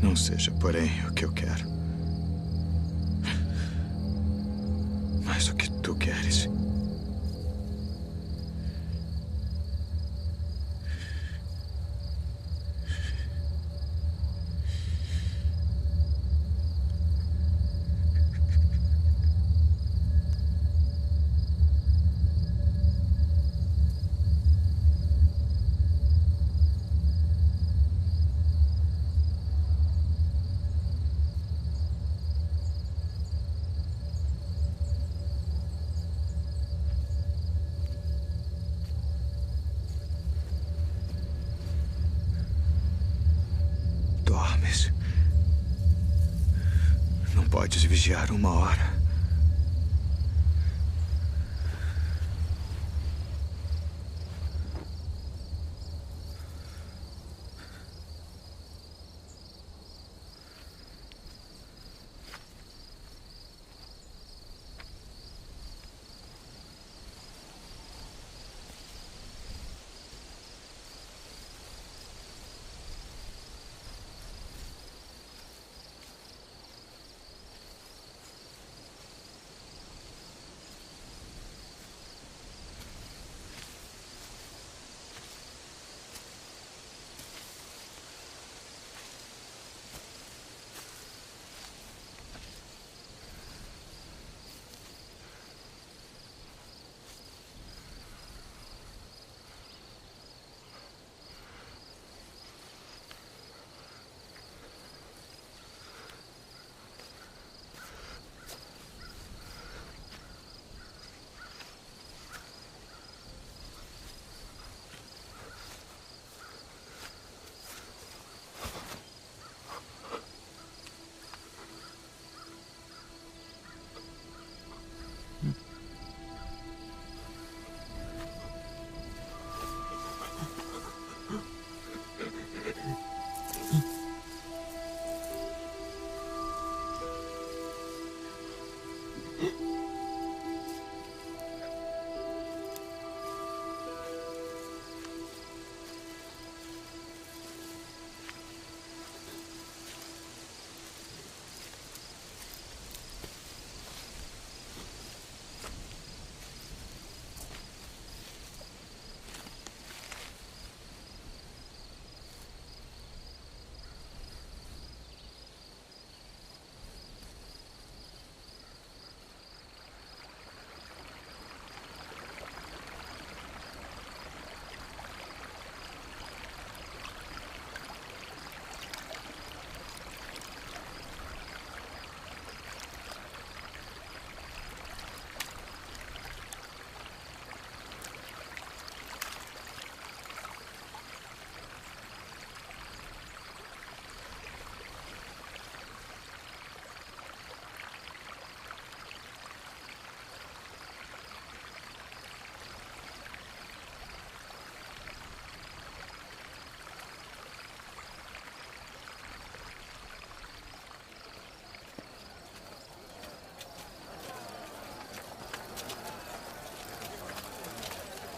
Não seja, porém, o que eu quero, mas o que tu queres. Dormes. Não podes vigiar 1 hora.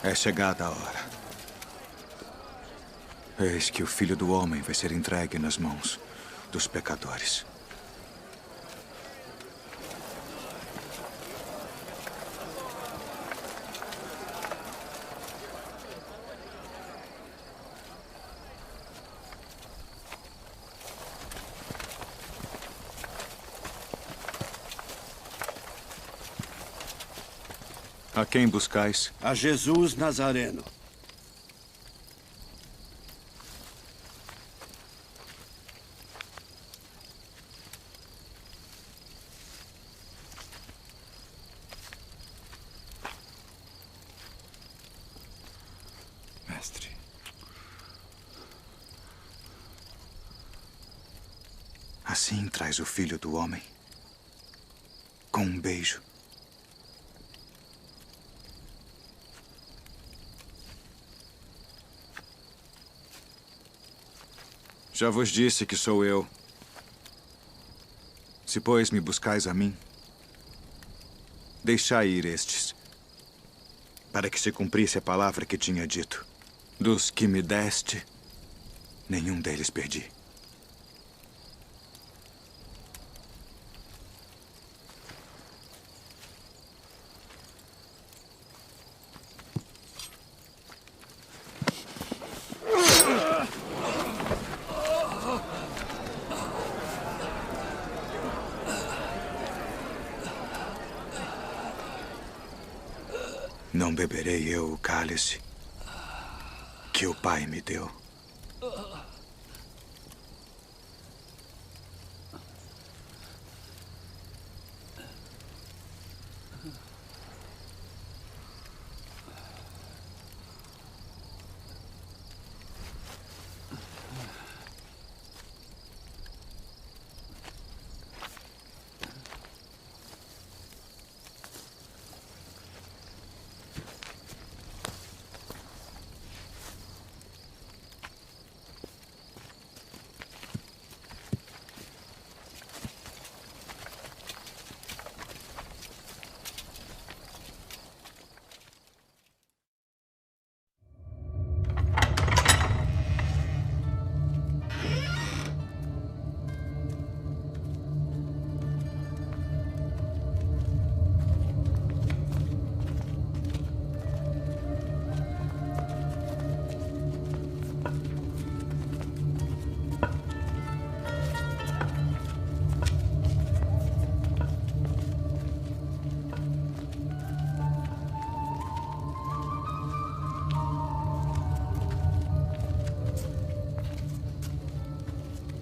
É chegada a hora. Eis que o Filho do Homem vai ser entregue nas mãos dos pecadores. A quem buscais? A Jesus Nazareno. Mestre. Assim traz o Filho do Homem, com um beijo. Já vos disse que sou eu. Se, pois, me buscais a mim, deixai ir estes, para que se cumprisse a palavra que tinha dito. Dos que me deste, nenhum deles perdi. Não beberei eu o cálice que o Pai me deu.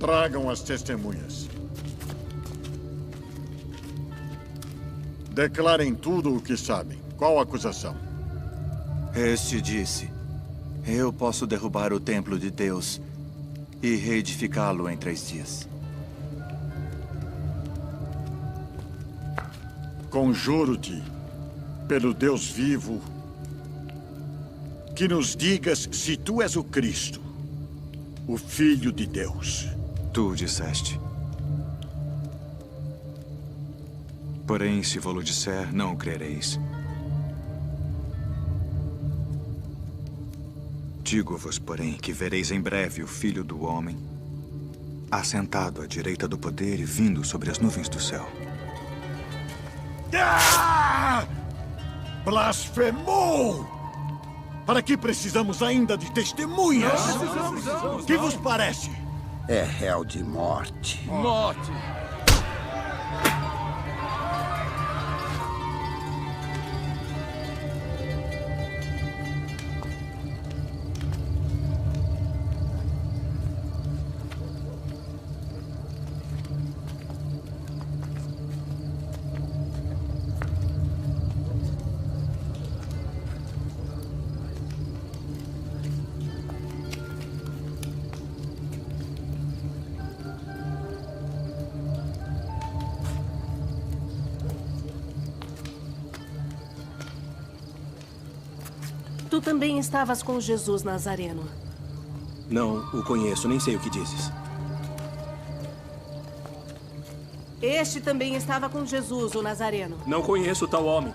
Tragam as testemunhas. Declarem tudo o que sabem. Qual a acusação? Este disse: eu posso derrubar o templo de Deus e reedificá-lo em 3 dias. Conjuro-te, pelo Deus vivo, que nos digas se tu és o Cristo, o Filho de Deus. Tu disseste. Porém, se vou-lo disser, não o crereis. Digo-vos, porém, que vereis em breve o Filho do Homem, assentado à direita do poder e vindo sobre as nuvens do céu. Ah! Blasfemou! Para que precisamos ainda de testemunhas? O que vos parece? É réu de morte. Morte! Tu também estavas com Jesus Nazareno. Não o conheço, nem sei o que dizes. Este também estava com Jesus, o Nazareno. Não conheço tal homem.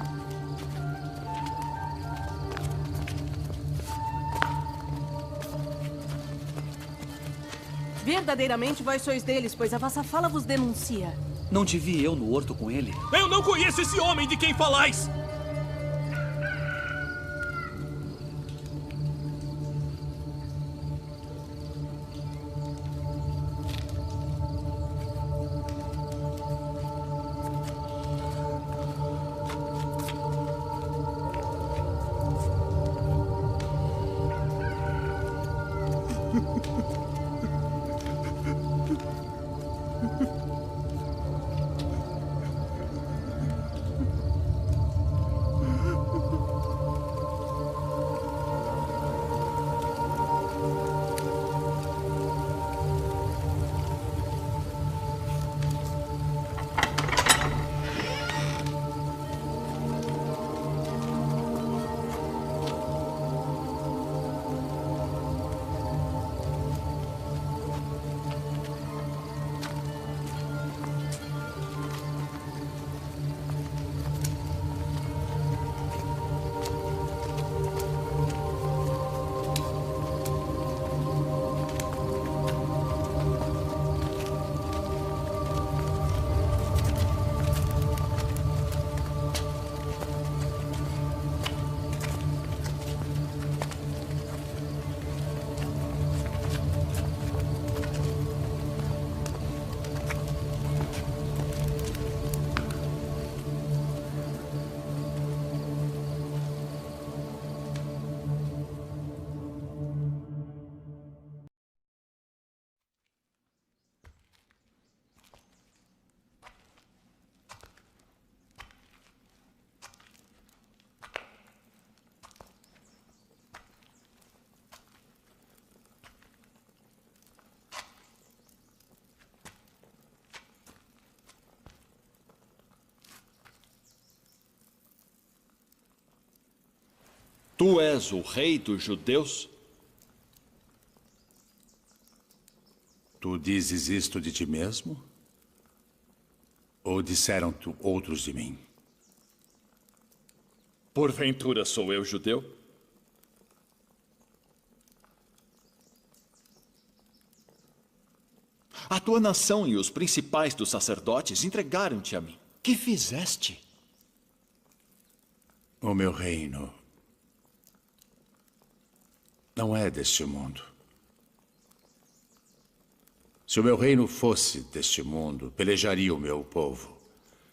Verdadeiramente vós sois deles, pois a vossa fala vos denuncia. Não te vi eu no horto com ele? Eu não conheço esse homem de quem falais! Tu és o rei dos judeus? Tu dizes isto de ti mesmo? Ou disseram-te outros de mim? Porventura sou eu judeu? A tua nação e os principais dos sacerdotes entregaram-te a mim. Que fizeste? O meu reino não é deste mundo. Se o meu reino fosse deste mundo, pelejaria o meu povo,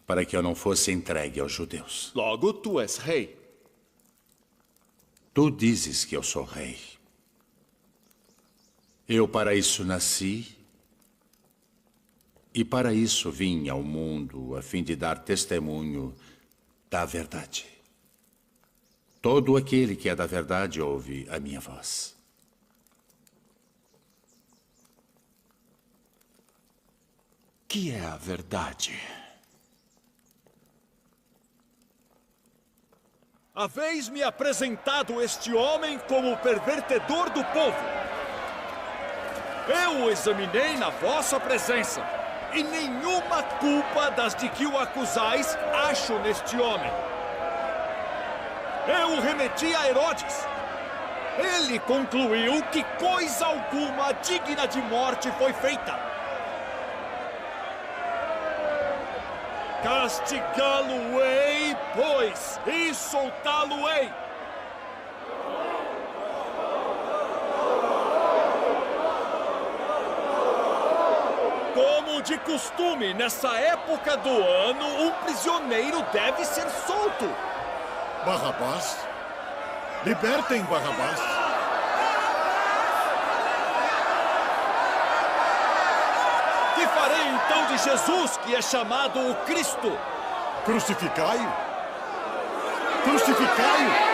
para que eu não fosse entregue aos judeus. Logo, tu és rei. Tu dizes que eu sou rei. Eu para isso nasci, e para isso vim ao mundo, a fim de dar testemunho da verdade. Todo aquele que é da verdade ouve a minha voz. Que é a verdade? Haveis-me apresentado este homem como pervertedor do povo. Eu o examinei na vossa presença, e nenhuma culpa das de que o acusais acho neste homem. Eu o remeti a Herodes. Ele concluiu que coisa alguma digna de morte foi feita. Castigá-lo-ei, pois, e soltá-lo-ei. Como de costume, nessa época do ano, um prisioneiro deve ser solto. Barrabás? Libertem Barrabás. Que farei então de Jesus, que é chamado o Cristo? Crucificai-o! Crucificai-o!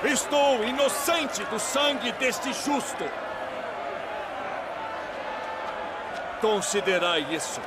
Estou inocente do sangue deste justo. Considerai isso.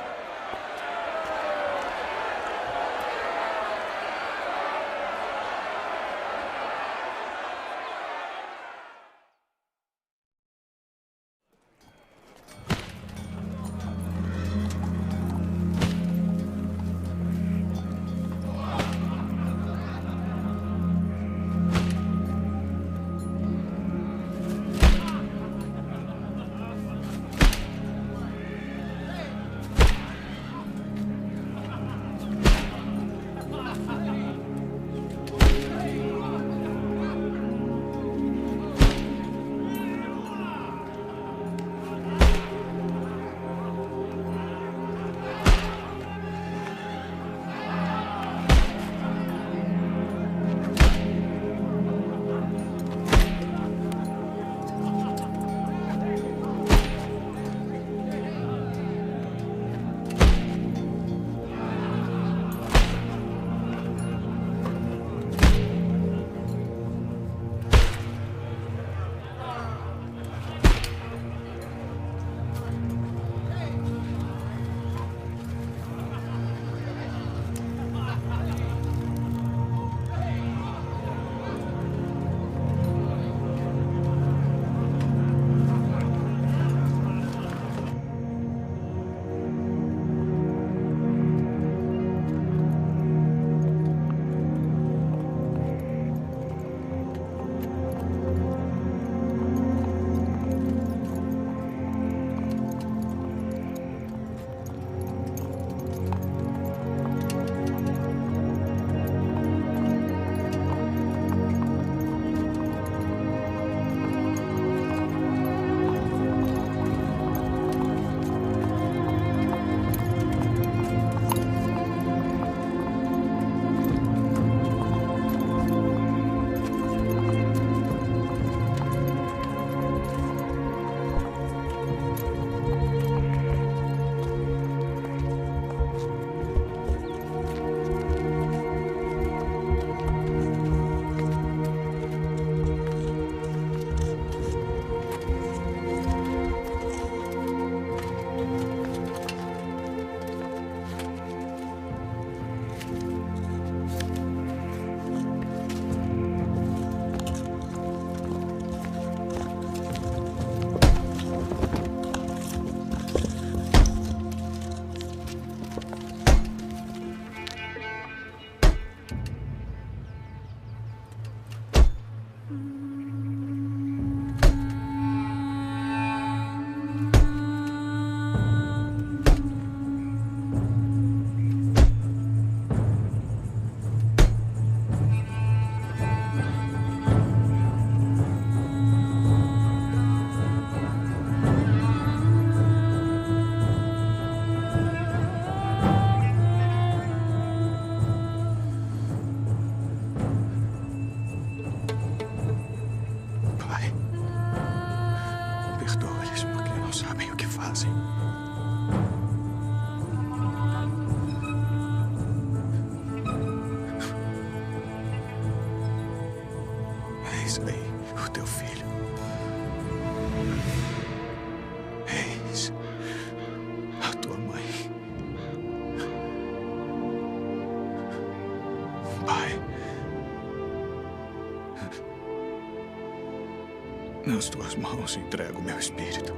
Nas tuas mãos entrego meu espírito.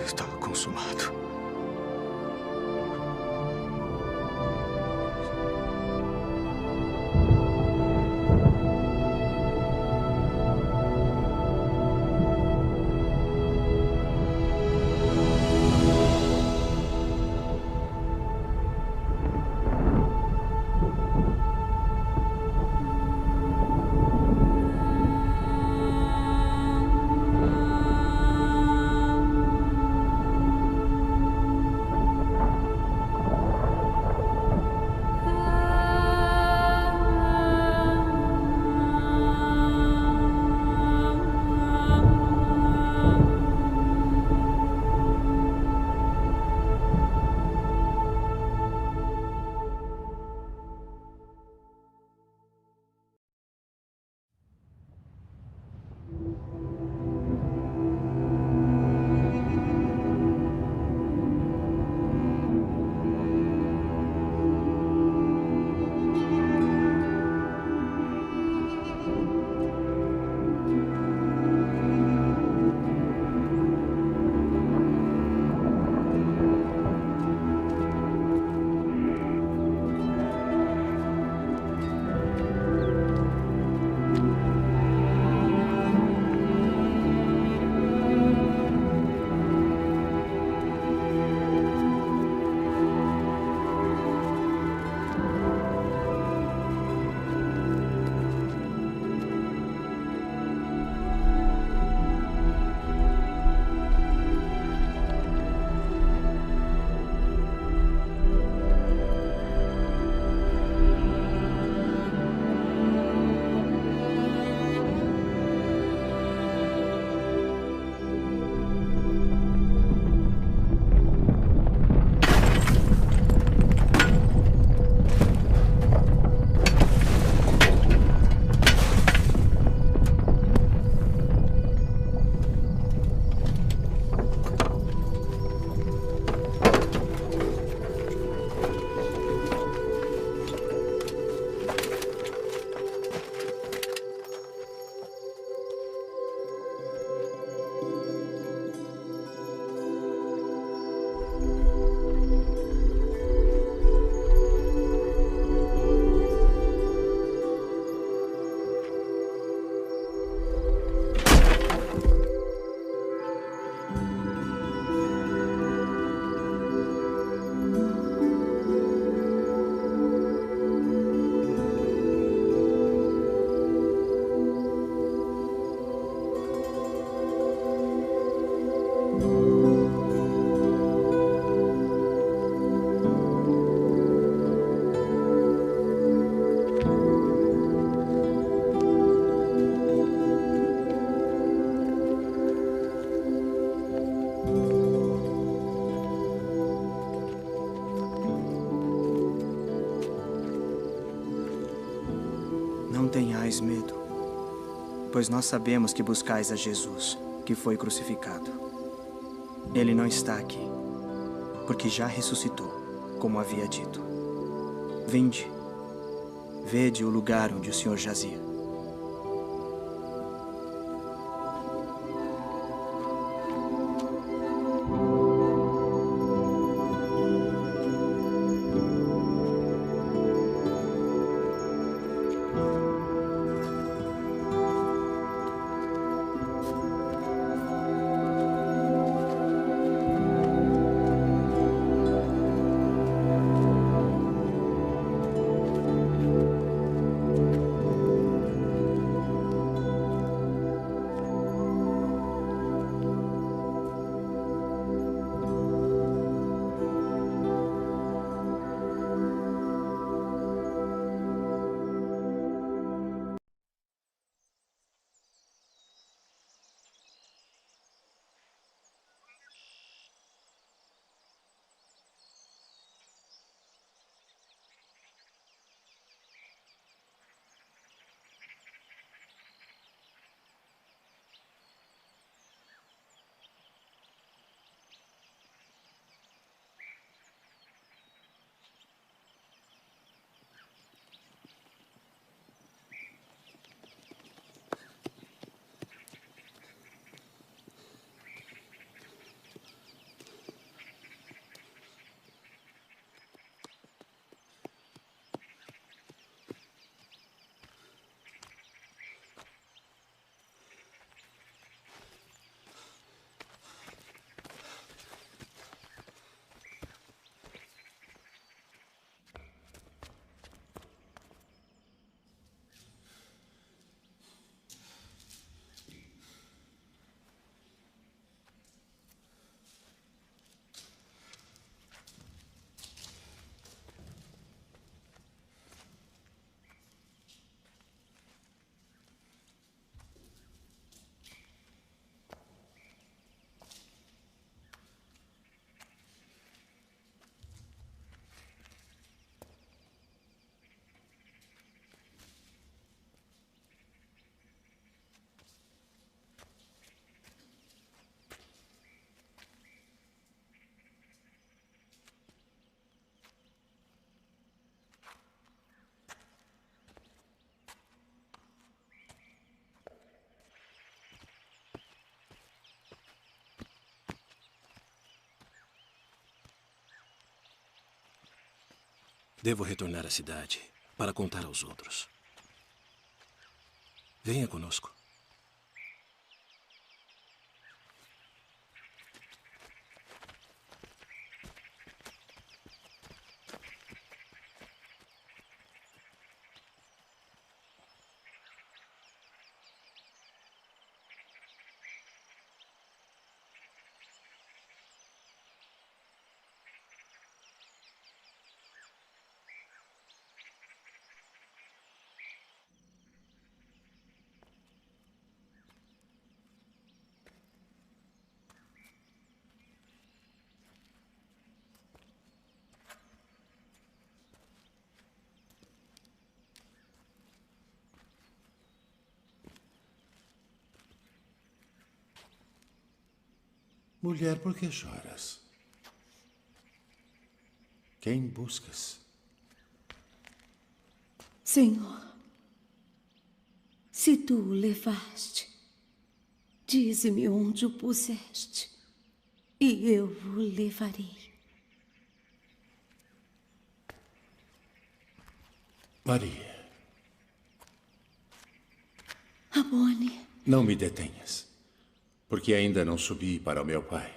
Está consumado. Não tenhais medo, pois nós sabemos que buscais a Jesus, que foi crucificado. Ele não está aqui, porque já ressuscitou, como havia dito. Vinde, vede o lugar onde o Senhor jazia. Devo retornar à cidade para contar aos outros. Venha conosco. Mulher, por que choras? Quem buscas? Senhor, se tu o levaste, dize-me onde o puseste, e eu o levarei. Maria. Rabboni. Não me detenhas, porque ainda não subi para o meu pai.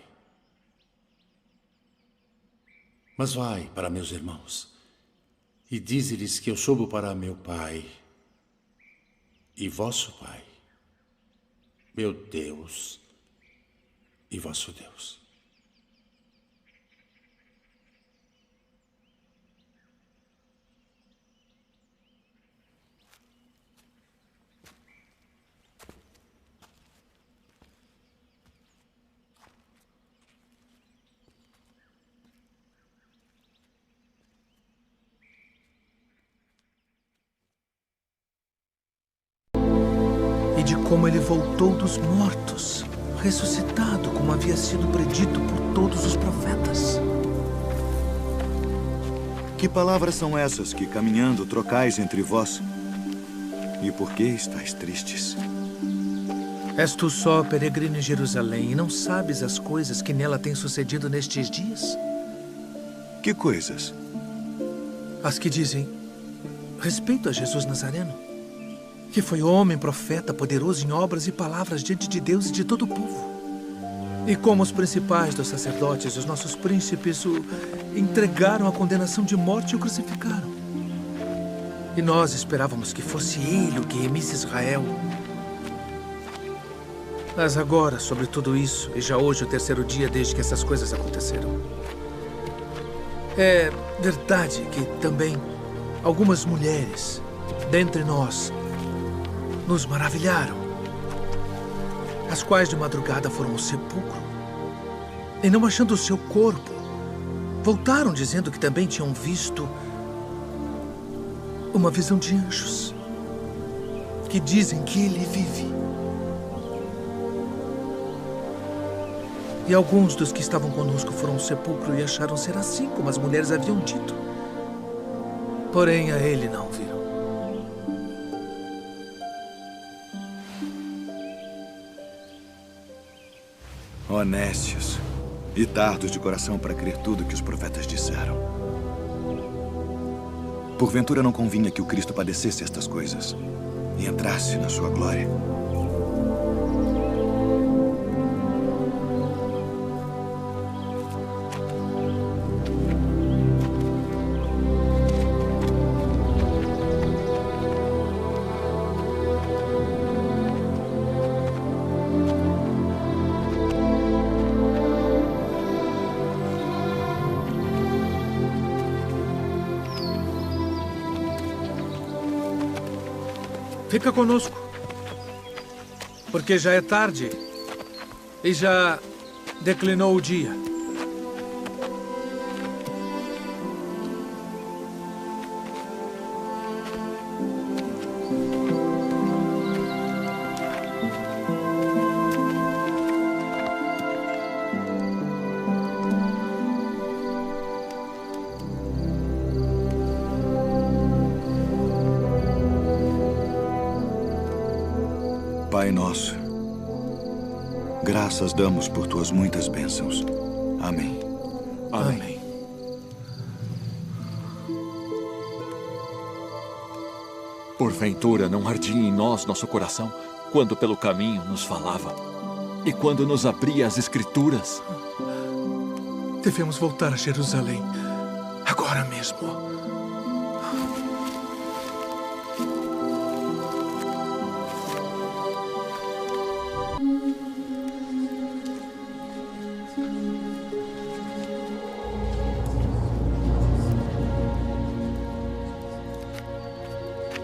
Mas vai para meus irmãos e dize-lhes que eu subo para meu pai e vosso pai, meu Deus e vosso Deus. De como ele voltou dos mortos, ressuscitado como havia sido predito por todos os profetas. Que palavras são essas que, caminhando, trocais entre vós? E por que estáis tristes? És tu só peregrino em Jerusalém e não sabes as coisas que nela têm sucedido nestes dias? Que coisas? As que dizem respeito a Jesus Nazareno, que foi homem, profeta, poderoso em obras e palavras diante de Deus e de todo o povo. E como os principais dos sacerdotes, os nossos príncipes, o entregaram à condenação de morte e o crucificaram. E nós esperávamos que fosse ele o que remisse Israel. Mas agora, sobre tudo isso, e já hoje o terceiro dia desde que essas coisas aconteceram, é verdade que também algumas mulheres dentre nós nos maravilharam, as quais de madrugada foram ao sepulcro e, não achando o seu corpo, voltaram dizendo que também tinham visto uma visão de anjos que dizem que ele vive. E alguns dos que estavam conosco foram ao sepulcro e acharam ser assim como as mulheres haviam dito. Porém, a ele não viram. Honestos e tardos de coração para crer tudo que os profetas disseram. Porventura não convinha que o Cristo padecesse estas coisas e entrasse na sua glória. Fica conosco, porque já é tarde e já declinou o dia. Pai nosso, graças damos por tuas muitas bênçãos. Amém. Amém. Porventura não ardia em nós nosso coração quando pelo caminho nos falava e quando nos abria as Escrituras? Devemos voltar a Jerusalém agora mesmo.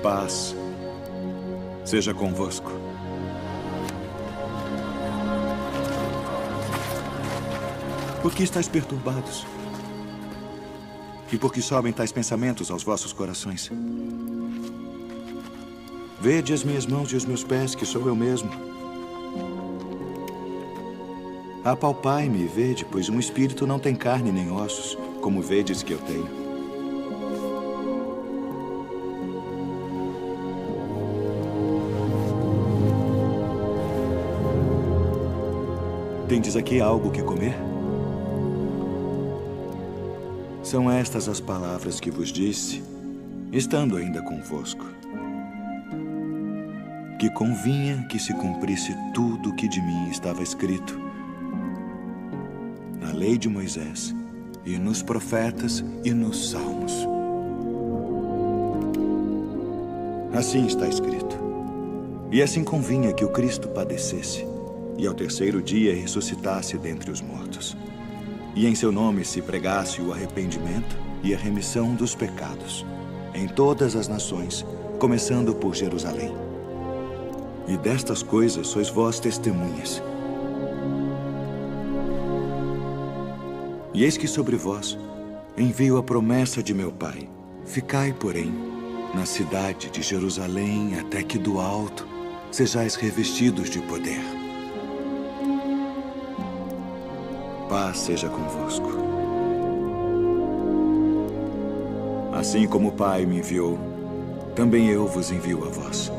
Paz seja convosco. Por que estáis perturbados? E por que sobem tais pensamentos aos vossos corações? Vede as minhas mãos e os meus pés, que sou eu mesmo. Apalpai-me e vede, pois um espírito não tem carne nem ossos, como vedes que eu tenho. Tendes aqui algo que comer? São estas as palavras que vos disse, estando ainda convosco. Que convinha que se cumprisse tudo o que de mim estava escrito na lei de Moisés, e nos profetas e nos salmos. Assim está escrito. E assim convinha que o Cristo padecesse, e ao terceiro dia ressuscitasse dentre os mortos. E em seu nome se pregasse o arrependimento e a remissão dos pecados, em todas as nações, começando por Jerusalém. E destas coisas sois vós testemunhas. E eis que sobre vós envio a promessa de meu Pai. Ficai, porém, na cidade de Jerusalém, até que do alto sejais revestidos de poder. Paz seja convosco. Assim como o Pai me enviou, também eu vos envio a vós.